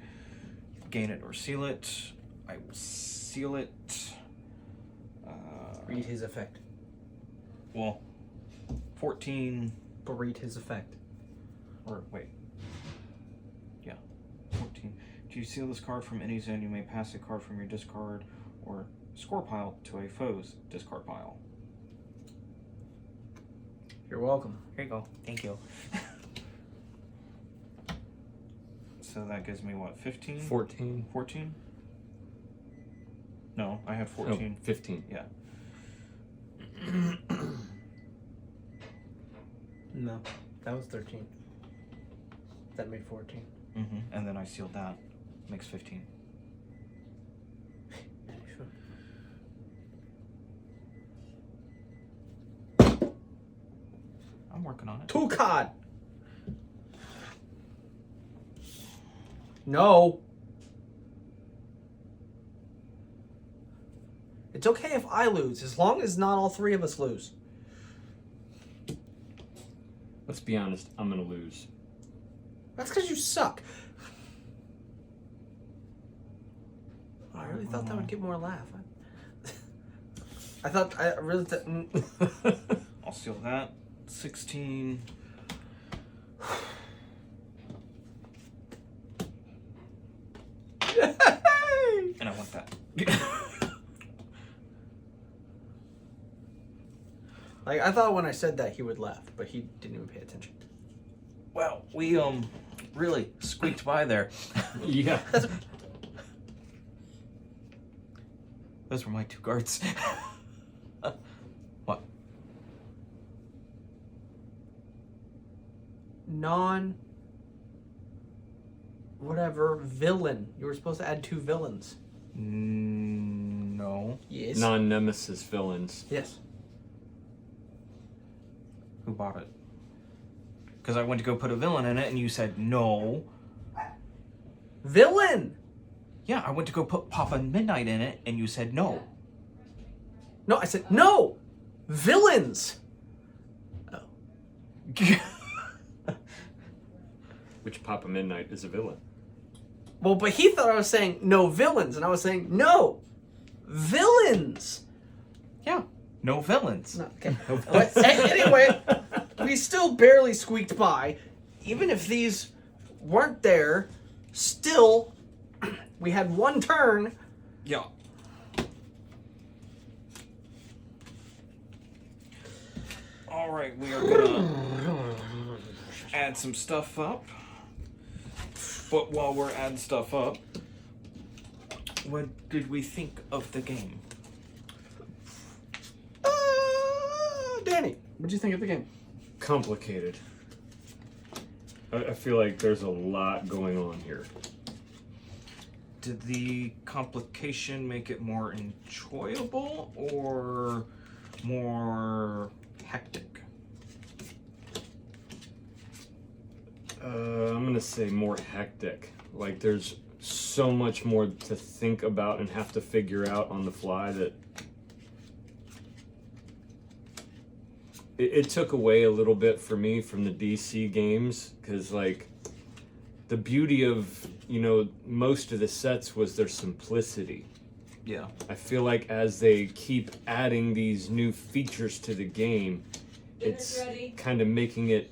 A: Gain it or seal it. I will seal it.
C: Read his effect.
A: Well, 14.
C: But read his effect.
A: Or wait. Yeah, 14. If you seal this card from any zone, you may pass a card from your discard or score pile to a foe's discard pile.
C: You're welcome.
A: Here you go. Thank you. So that gives me what, 15?
B: 14.
A: 14? No, I had 14.
B: Oh, 15.
A: Yeah.
C: No, that was 13. That made 14.
A: Mm-hmm. And then I sealed that. Makes 15. I'm working on it.
C: 2 card. No. It's okay if I lose, as long as not all 3 of us lose.
B: Let's be honest, I'm gonna lose.
C: That's because you suck. I really thought that would get more laugh. I really thought.
A: I'll seal that. 16. And I want that.
C: Like, I thought when I said that he would laugh, but he didn't even pay attention.
A: Well, we really squeaked by there.
B: Yeah.
A: Those were my 2 cards. What?
C: Whatever villain. You were supposed to add 2 villains.
A: No.
C: Yes.
B: Non-nemesis villains.
C: Yes.
A: Who bought it? Because I went to go put a villain in it and you said no.
C: Villain.
A: Yeah, I went to go put Papa Midnight in it and you said no.
C: No, I said no. Villains. Oh.
B: Which Papa Midnight is a villain.
C: Well, but he thought I was saying no villains, and I was saying no villains.
A: Yeah, no villains.
C: No, okay. But anyway, we still barely squeaked by. Even if these weren't there, still, we had 1 turn.
A: Yeah. All right, we are gonna add some stuff up. But while we're adding stuff up, what did we think of the game?
C: Danny, what'd you think of the game?
B: Complicated. I feel like there's a lot going on here.
A: Did the complication make it more enjoyable or more hectic?
B: I'm gonna say more hectic. Like there's so much more to think about and have to figure out on the fly that it took away a little bit for me from the DC games, because like the beauty of, you know, most of the sets was their simplicity.
A: Yeah.
B: I feel like as they keep adding these new features to the game, it's kind of making it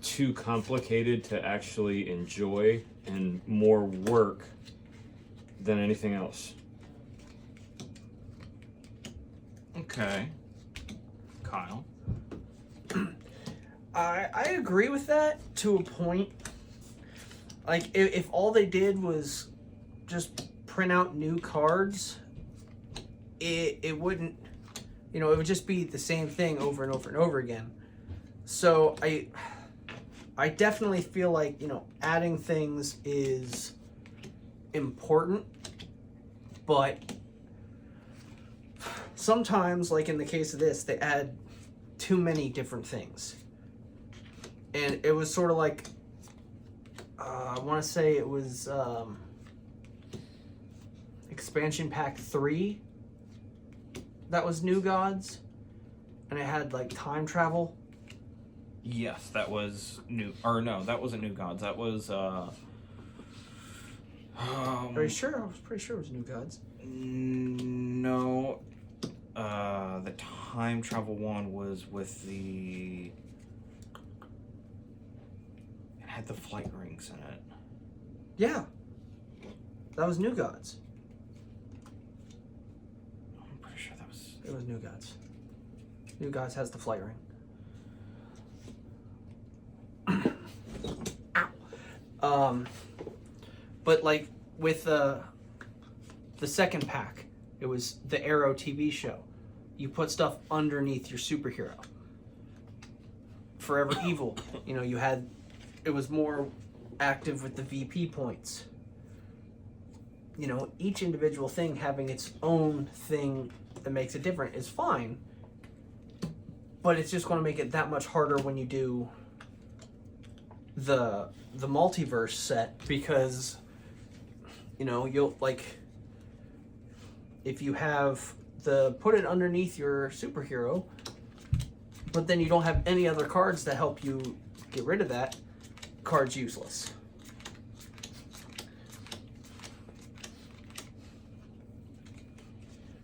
B: too complicated to actually enjoy and more work than anything else.
A: Okay. Kyle.
C: I agree with that to a point. Like, if all they did was just print out new cards, it wouldn't, it would just be the same thing over and over and over again. So I definitely feel like, adding things is important, but sometimes, like in the case of this, they add too many different things. And it was sort of like, I want to say it was expansion pack 3 that was New Gods, and it had like time travel.
A: Yes, that was new. Or no, that wasn't New Gods. That was.
C: Are you sure? I was pretty sure it was New Gods.
A: No. The time travel one was with the. It had the flight rings in it.
C: Yeah, that was New Gods.
A: I'm pretty sure that was.
C: It was New Gods. New Gods has the flight ring. Ow. But like with the second pack, it was the Arrow TV show. You put stuff underneath your superhero. Forever Evil, you had, it was more active with the VP points. Each individual thing having its own thing that makes it different is fine, but it's just going to make it that much harder when you do the multiverse set, because you'll, like, if you have put it underneath your superhero, but then you don't have any other cards that help you get rid of that, card's useless.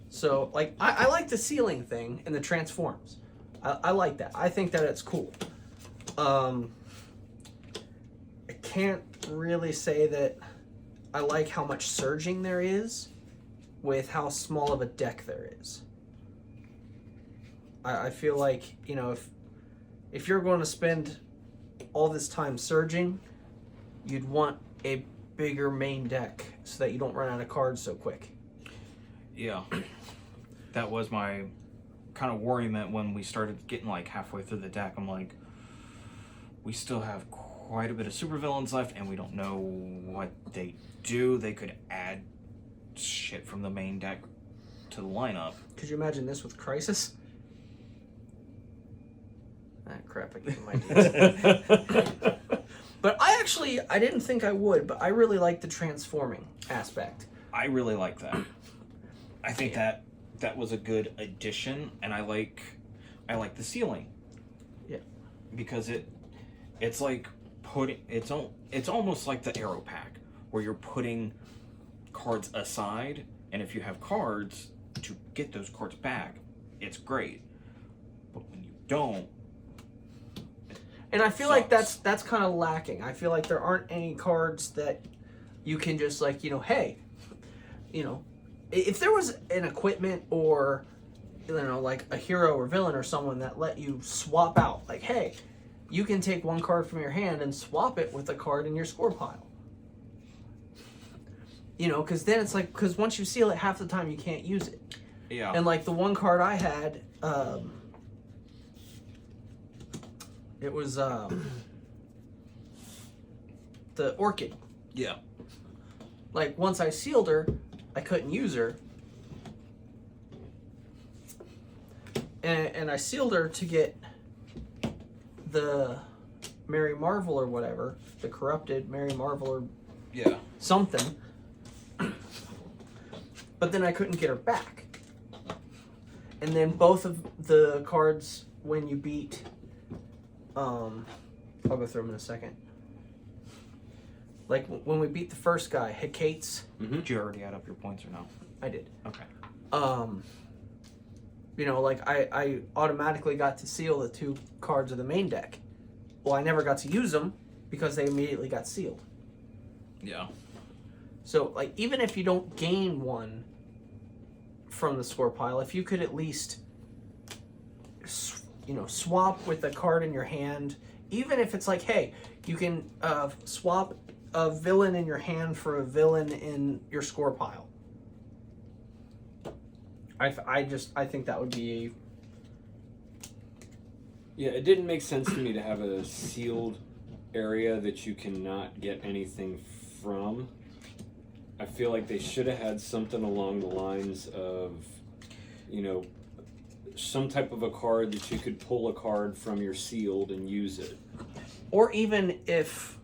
C: So, like, I like the ceiling thing and the transforms. I like that. I think that it's cool. I can't really say that I like how much surging there is with how small of a deck there is. I feel like, if you're going to spend all this time surging, you'd want a bigger main deck so that you don't run out of cards so quick.
A: Yeah. That was my kind of worriment when we started getting like halfway through the deck. I'm like, we still have quite a bit of supervillains left, and we don't know what they do. They could add shit from the main deck to the lineup.
C: Could you imagine this with Crisis? Ah, crap, I gave him ideas. But I didn't think I would, but I really like the transforming aspect.
A: I really like that. I think that was a good addition, and I like the ceiling.
C: Yeah.
A: Because it's like it's almost like the Arrow pack, where you're putting cards aside, and if you have cards to get those cards back, it's great. But when you don't,
C: and I feel like that's kind of lacking. I feel like there aren't any cards that you can just, like, hey, if there was an equipment or, like a hero or villain or someone that let you swap out, like, hey, you can take one card from your hand and swap it with a card in your score pile. Because then it's like, because once you seal it, half the time you can't use it.
A: Yeah.
C: And like the one card I had, it was the Orchid.
A: Yeah.
C: Like, once I sealed her, I couldn't use her. And I sealed her to get the Mary Marvel or whatever, the corrupted Mary Marvel or something. But then I couldn't get her back. And then both of the cards, when you beat, I'll go through them in a second. Like, when we beat the first guy, Hecate's.
A: Mm-hmm. Did you already add up your points or no?
C: I did.
A: Okay.
C: Like, I automatically got to seal the 2 cards of the main deck. Well, I never got to use them because they immediately got sealed.
A: Yeah.
C: So, like, even if you don't gain one from the score pile, if you could at least swap with a card in your hand, even if it's like, hey, you can swap a villain in your hand for a villain in your score pile. I think that would be
B: Yeah, it didn't make sense to me to have a sealed area that you cannot get anything from. I feel like they should have had something along the lines of, some type of a card that you could pull a card from your sealed and use it.
C: or even if,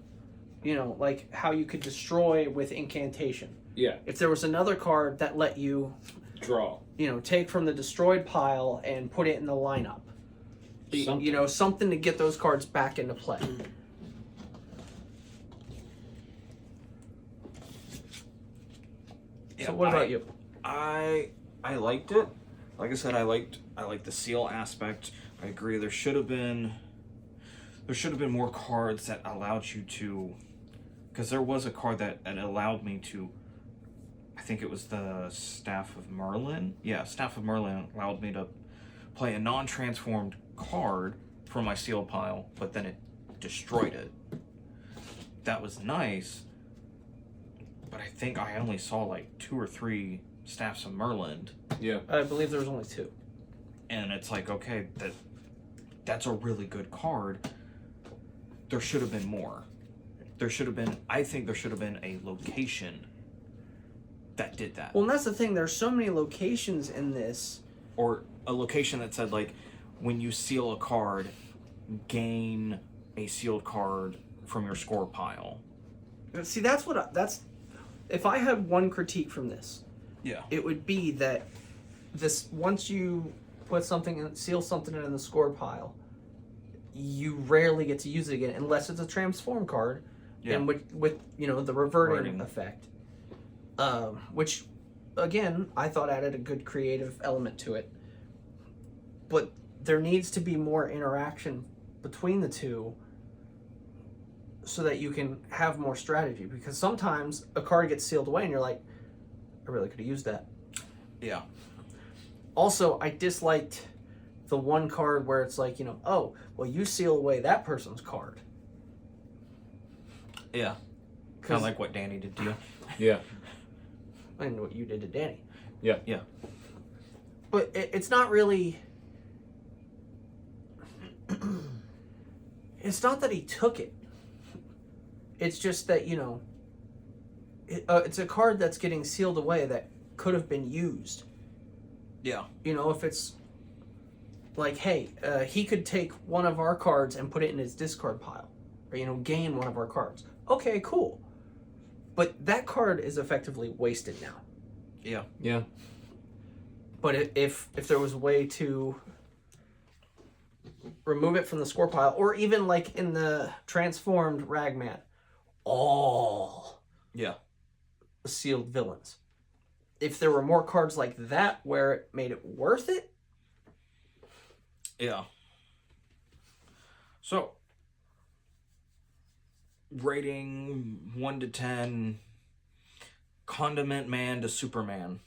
C: like how you could destroy with incantation.
B: Yeah,
C: If there was another card that let you,
B: draw.
C: take from the destroyed pile and put it in the lineup.
B: Something.
C: Something to get those cards back into play. So what about you?
A: I liked it. Like I said, I liked the seal aspect. I agree. There should have been more cards that allowed you to, because there was a card that allowed me to. I think it was the Staff of Merlin. Yeah, Staff of Merlin allowed me to play a non-transformed card from my sealed pile, but then it destroyed it. That was nice, but I think I only saw like 2 or 3 Staffs of Merlin,
B: Yeah.
C: I believe there was only 2.
A: and it's like, okay, that's a really good card. There should have been more. I think there should have been a location that did that.
C: Well, and that's the thing. There's so many locations in this.
A: Or a location that said, like, when you seal a card, gain a sealed card from your score pile.
C: See, that's if I had one critique from this,
A: Yeah.
C: it would be that this once you put seal something in the score pile, you rarely get to use it again unless it's a transform card,
A: Yeah.
C: and with the reverting
A: Reverting.
C: effect, which again I thought added a good creative element to it. But there needs to be more interaction between the two so that you can have more strategy, because sometimes a card gets sealed away and you're like, I really could have used that.
A: Yeah.
C: Also, I disliked the one card where it's like, oh, well, you seal away that person's card.
A: Yeah. Kind of like what Danny did to you.
B: Yeah.
C: And what you did to Danny.
B: Yeah.
A: Yeah.
C: But it's not really... It's not that he took it. It's just that, it's a card that's getting sealed away that could have been used.
A: Yeah.
C: If it's like, hey, he could take one of our cards and put it in his discard pile. Or, gain one of our cards. Okay, cool. But that card is effectively wasted now.
A: Yeah.
B: Yeah.
C: But if there was a way to remove it from the score pile, or even like in the transformed Ragman, all
A: Yeah.
C: sealed villains. If there were more cards like that where it made it worth it.
A: Yeah. So, rating 1 to 10, Condiment Man to Superman.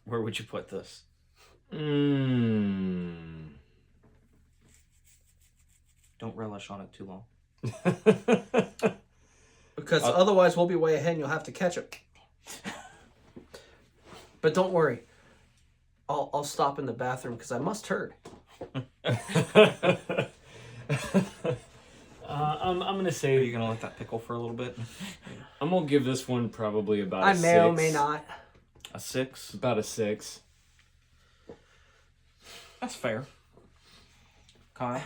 A: Where would you put this?
B: Mm.
A: Don't relish on it too long.
C: Because otherwise we'll be way ahead and you'll have to catch it. But don't worry. I'll stop in the bathroom because I must hurt.
B: I'm gonna
A: Are
B: say
A: you going to let that pickle for a little bit?
B: I'm gonna give this one probably about
C: I
B: a
C: may or
B: 6.
C: may not.
A: A 6?
B: About a 6.
A: That's fair. Kyle?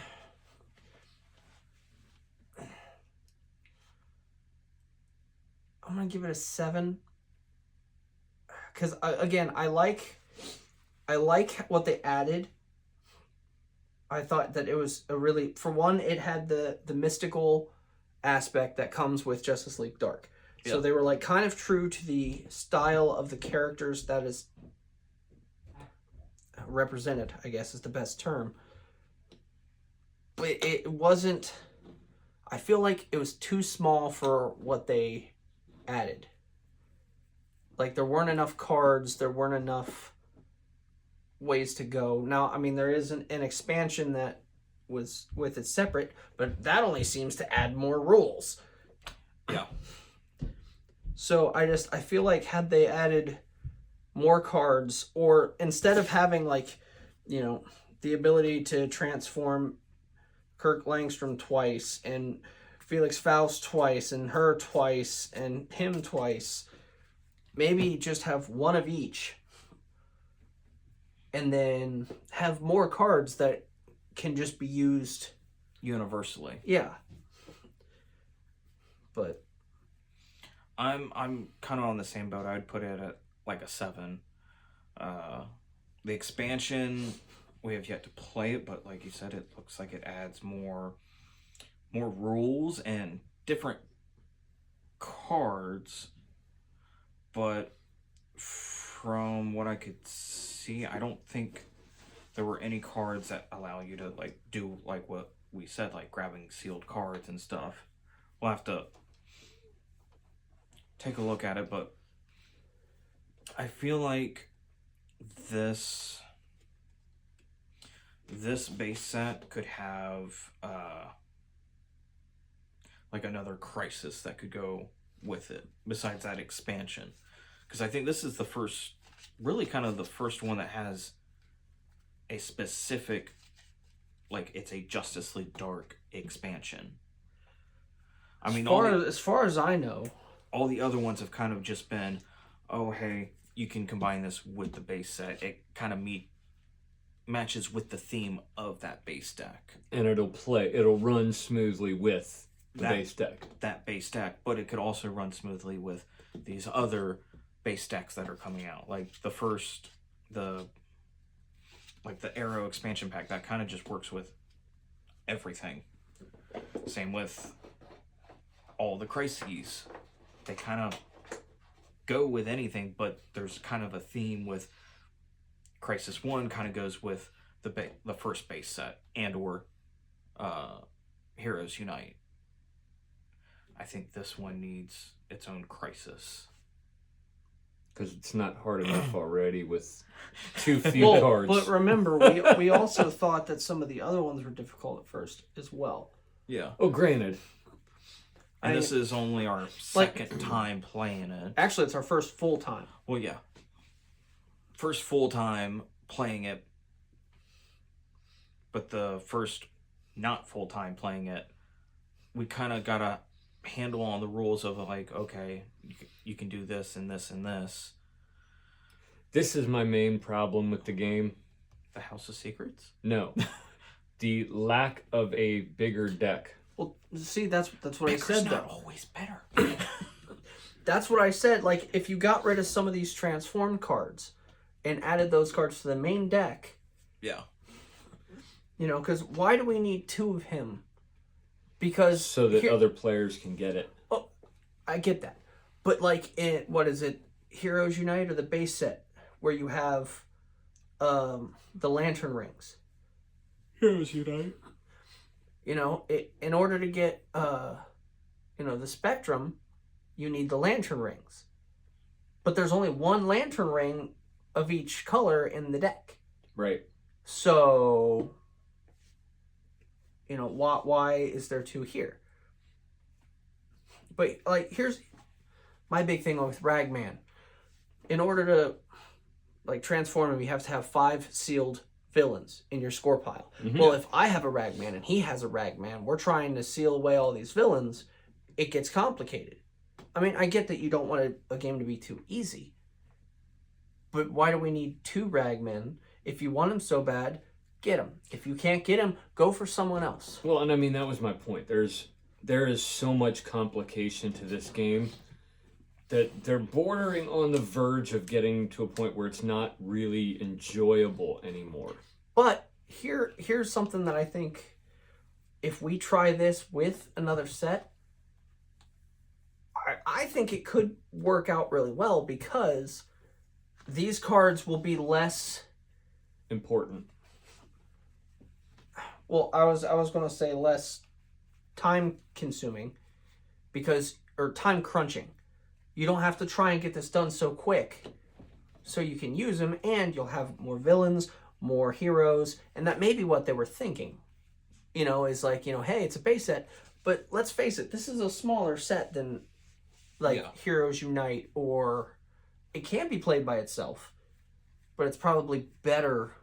C: I'm going to give it a 7. Because, again, I like what they added. I thought that it was a really... For one, it had the mystical aspect that comes with Justice League Dark. So
A: Yeah.
C: they were like kind of true to the style of the characters that is represented, I guess is the best term. But it wasn't... I feel like it was too small for what they added. Like, there weren't enough cards, there weren't enough ways to go. Now, I mean, there is an expansion that was with it separate, but that only seems to add more rules.
A: Yeah.
C: So I feel like had they added more cards, or instead of having like, the ability to transform Kirk Langstrom twice and Felix Faust twice and her twice and him twice, maybe just have one of each and then have more cards that can just be used
A: universally.
C: Yeah. But
A: I'm kind of on the same boat. I'd put it at like a 7. The expansion, we have yet to play it, but like you said, it looks like it adds more rules and different cards. But from what I could see, I don't think there were any cards that allow you to like do like what we said, like grabbing sealed cards and stuff. We'll have to take a look at it, but I feel like this base set could have like another crisis that could go with it besides that expansion, because I think this is the first, really kind of the first one that has a specific, like, it's a Justice League Dark expansion. I mean,
C: as far as I know,
A: all the other ones have kind of just been, oh, hey, you can combine this with the base set. It kind of matches with the theme of that base deck.
B: And it'll run smoothly with the base deck. That
A: base deck, but it could also run smoothly with these other base decks that are coming out. Like the Arrow expansion pack, that kind of just works with everything. Same with all the crises. They kind of go with anything, but there's kind of a theme with Crisis 1 kind of goes with the first base set and or Heroes Unite. I think this one needs its own crisis.
B: Because it's not hard enough already with too few cards.
C: But remember, we also thought that some of the other ones were difficult at first as well.
A: Yeah.
B: Oh, granted.
A: And this is only our second time playing it.
C: Actually, it's our first full time.
A: Well, yeah. First full time playing it. But the first not full time playing it, we kind of got a handle on the rules of like, okay, you can do this and this and this.
B: This is my main problem with the game.
A: The House of Secrets?
B: No. The lack of a bigger deck.
C: Well, see, that's what
A: Bigger's
C: I said,
A: not
C: though.
A: Always better.
C: That's what I said. Like, if you got rid of some of these transformed cards and added those cards to the main deck.
A: Yeah.
C: Because why do we need 2 of him? Because
B: so that other players can get it.
C: Oh, I get that. But like what is it? Heroes Unite or the base set where you have the lantern rings.
B: Heroes Unite.
C: In order to get the spectrum, you need the lantern rings. But there's only one lantern ring of each color in the deck.
B: Right.
C: So why is there 2 here? But like, here's my big thing with Ragman. In order to like transform him, you have to have 5 sealed villains in your score pile. Mm-hmm. Well, if I have a Ragman and he has a Ragman, we're trying to seal away all these villains. It gets complicated. I mean, I get that you don't want a game to be too easy, but why do we need 2 Ragmen? If you want him so bad, get him. If you can't get him, go for someone else.
B: Well, and I mean, that was my point. There is so much complication to this game that they're bordering on the verge of getting to a point where it's not really enjoyable anymore.
C: But here's something that I think if we try this with another set, I think it could work out really well because these cards will be less
B: important.
C: Well, I was going to say less time consuming or time crunching. You don't have to try and get this done so quick so you can use them, and you'll have more villains, more heroes, and that may be what they were thinking. Is like, hey, it's a base set, but let's face it, this is a smaller set than Heroes Unite, or it can be played by itself, but it's probably better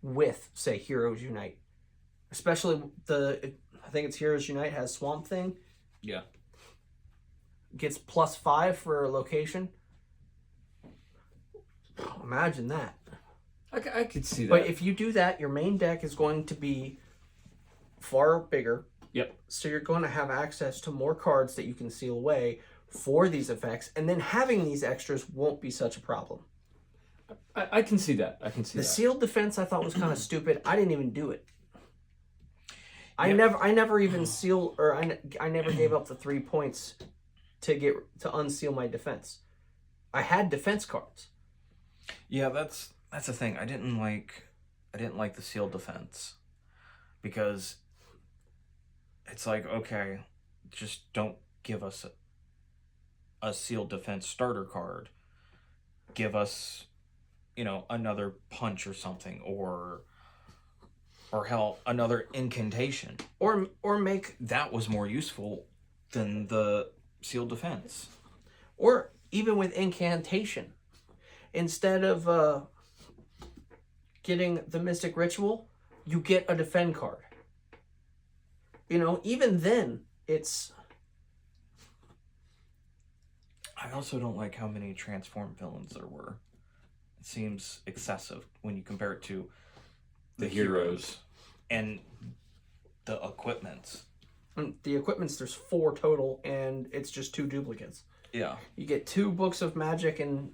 C: with, say, Heroes Unite. Especially I think it's Heroes Unite has Swamp Thing.
A: Yeah.
C: Gets +5 for location. Imagine that.
B: I could see that.
C: But if you do that, your main deck is going to be far bigger.
B: Yep.
C: So you're going to have access to more cards that you can seal away for these effects, and then having these extras won't be such a problem.
B: I can see that. The
C: sealed defense I thought was kind of stupid. I didn't even do it. I
A: Yep.
C: never even sealed, or I never gave up the 3 points to unseal my defense. I had defense cards.
A: Yeah, that's the thing. I didn't like the sealed defense, because it's like, okay, just don't give us a sealed defense starter card. Give us, another punch or something, or hell, another incantation,
C: Or make,
A: that was more useful than the sealed defense.
C: or even with incantation, instead of getting the Mystic Ritual, you get a defend card. Even then, it's...
A: I also don't like how many transformed villains there were. It seems excessive when you compare it to
B: the heroes
A: and the equipments.
C: The equipments, there's 4 total, and it's just 2 duplicates.
A: Yeah.
C: You get 2 books of magic and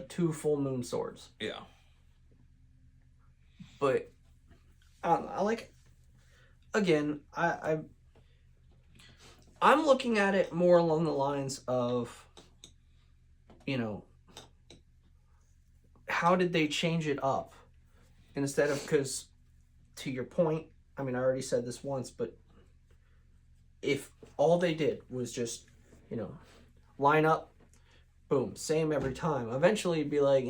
C: 2 full moon swords.
A: Yeah.
C: But I like, again, I'm looking at it more along the lines of, how did they change it up? Instead of, because to your point, I already said this once, but if all they did was just, line up, boom, same every time, eventually you'd be like,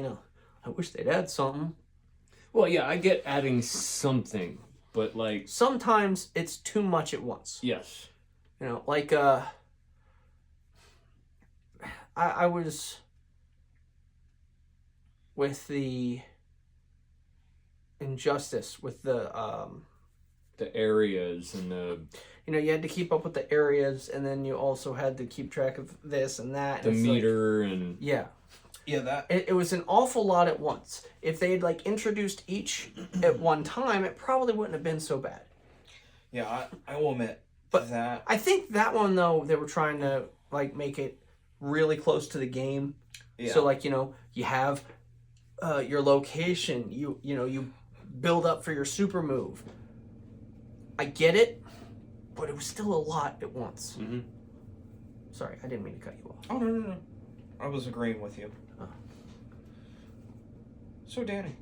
C: I wish they'd add something.
B: Well, yeah, I get adding something, but like...
C: Sometimes it's too much at once.
B: Yes.
C: I was with the Injustice, with the
B: areas and the...
C: you had to keep up with the areas, and then you also had to keep track of this and that.
B: The meter and...
C: Yeah.
A: Yeah, that...
C: It was an awful lot at once. If they'd, introduced each at one time, it probably wouldn't have been so bad.
A: Yeah, I will admit
C: But
A: that...
C: I think that one, though, they were trying to, make it really close to the game.
A: Yeah.
C: So, you have your location. You build up for your super move. I get it, but it was still a lot at once.
B: Mm-hmm.
C: Sorry, I didn't mean to cut you off.
A: Oh, no. I was agreeing with you.
C: Oh.
A: So, Danny,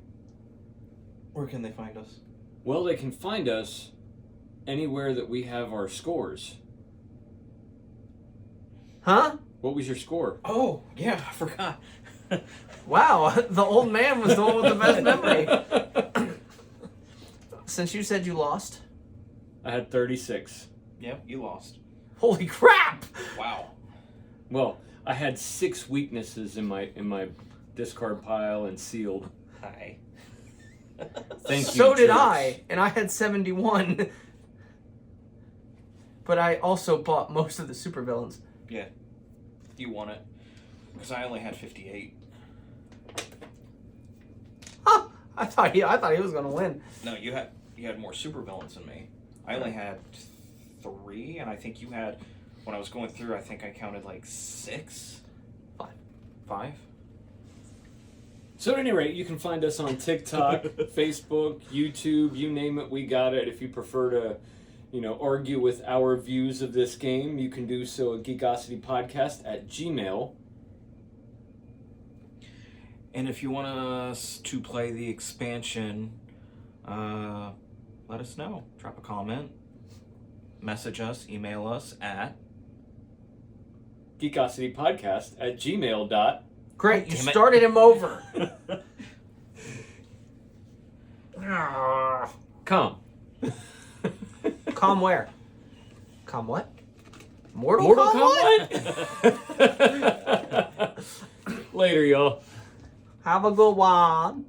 A: where can they find us?
B: Well, they can find us anywhere that we have our scores.
C: Huh?
B: What was your score?
A: Oh, yeah, I forgot.
C: Wow, the old man was the one with the best memory. Since you said you lost.
B: I had 36.
A: Yep, you lost.
C: Holy crap!
A: Wow.
B: Well, I had 6 weaknesses in my discard pile and sealed.
A: Hi.
B: Thank you.
C: So did
B: jerks.
C: I, and I had 71. But I also bought most of the supervillains.
A: Yeah. You won it. Because I only had 58.
C: Huh! I thought he was gonna win.
A: No, you had more supervillains than me. I only had 3, and I think you had, when I was going through, I think I counted 6?
C: 5.
A: 5?
B: So at any rate, you can find us on TikTok, Facebook, YouTube, you name it, we got it. If you prefer to, argue with our views of this game, you can do so at geekocitypodcast@gmail.com.
A: And if you want us to play the expansion, let us know. Drop a comment, message us, email us at
B: geekocitypodcast@gmail.com.
C: Great, you
A: Damn it.
C: started him over.
B: Come.
C: Calm where? Calm what? Mortal
B: Mortal
C: Kombat?
B: Kombat? Later, y'all.
C: Have a good one.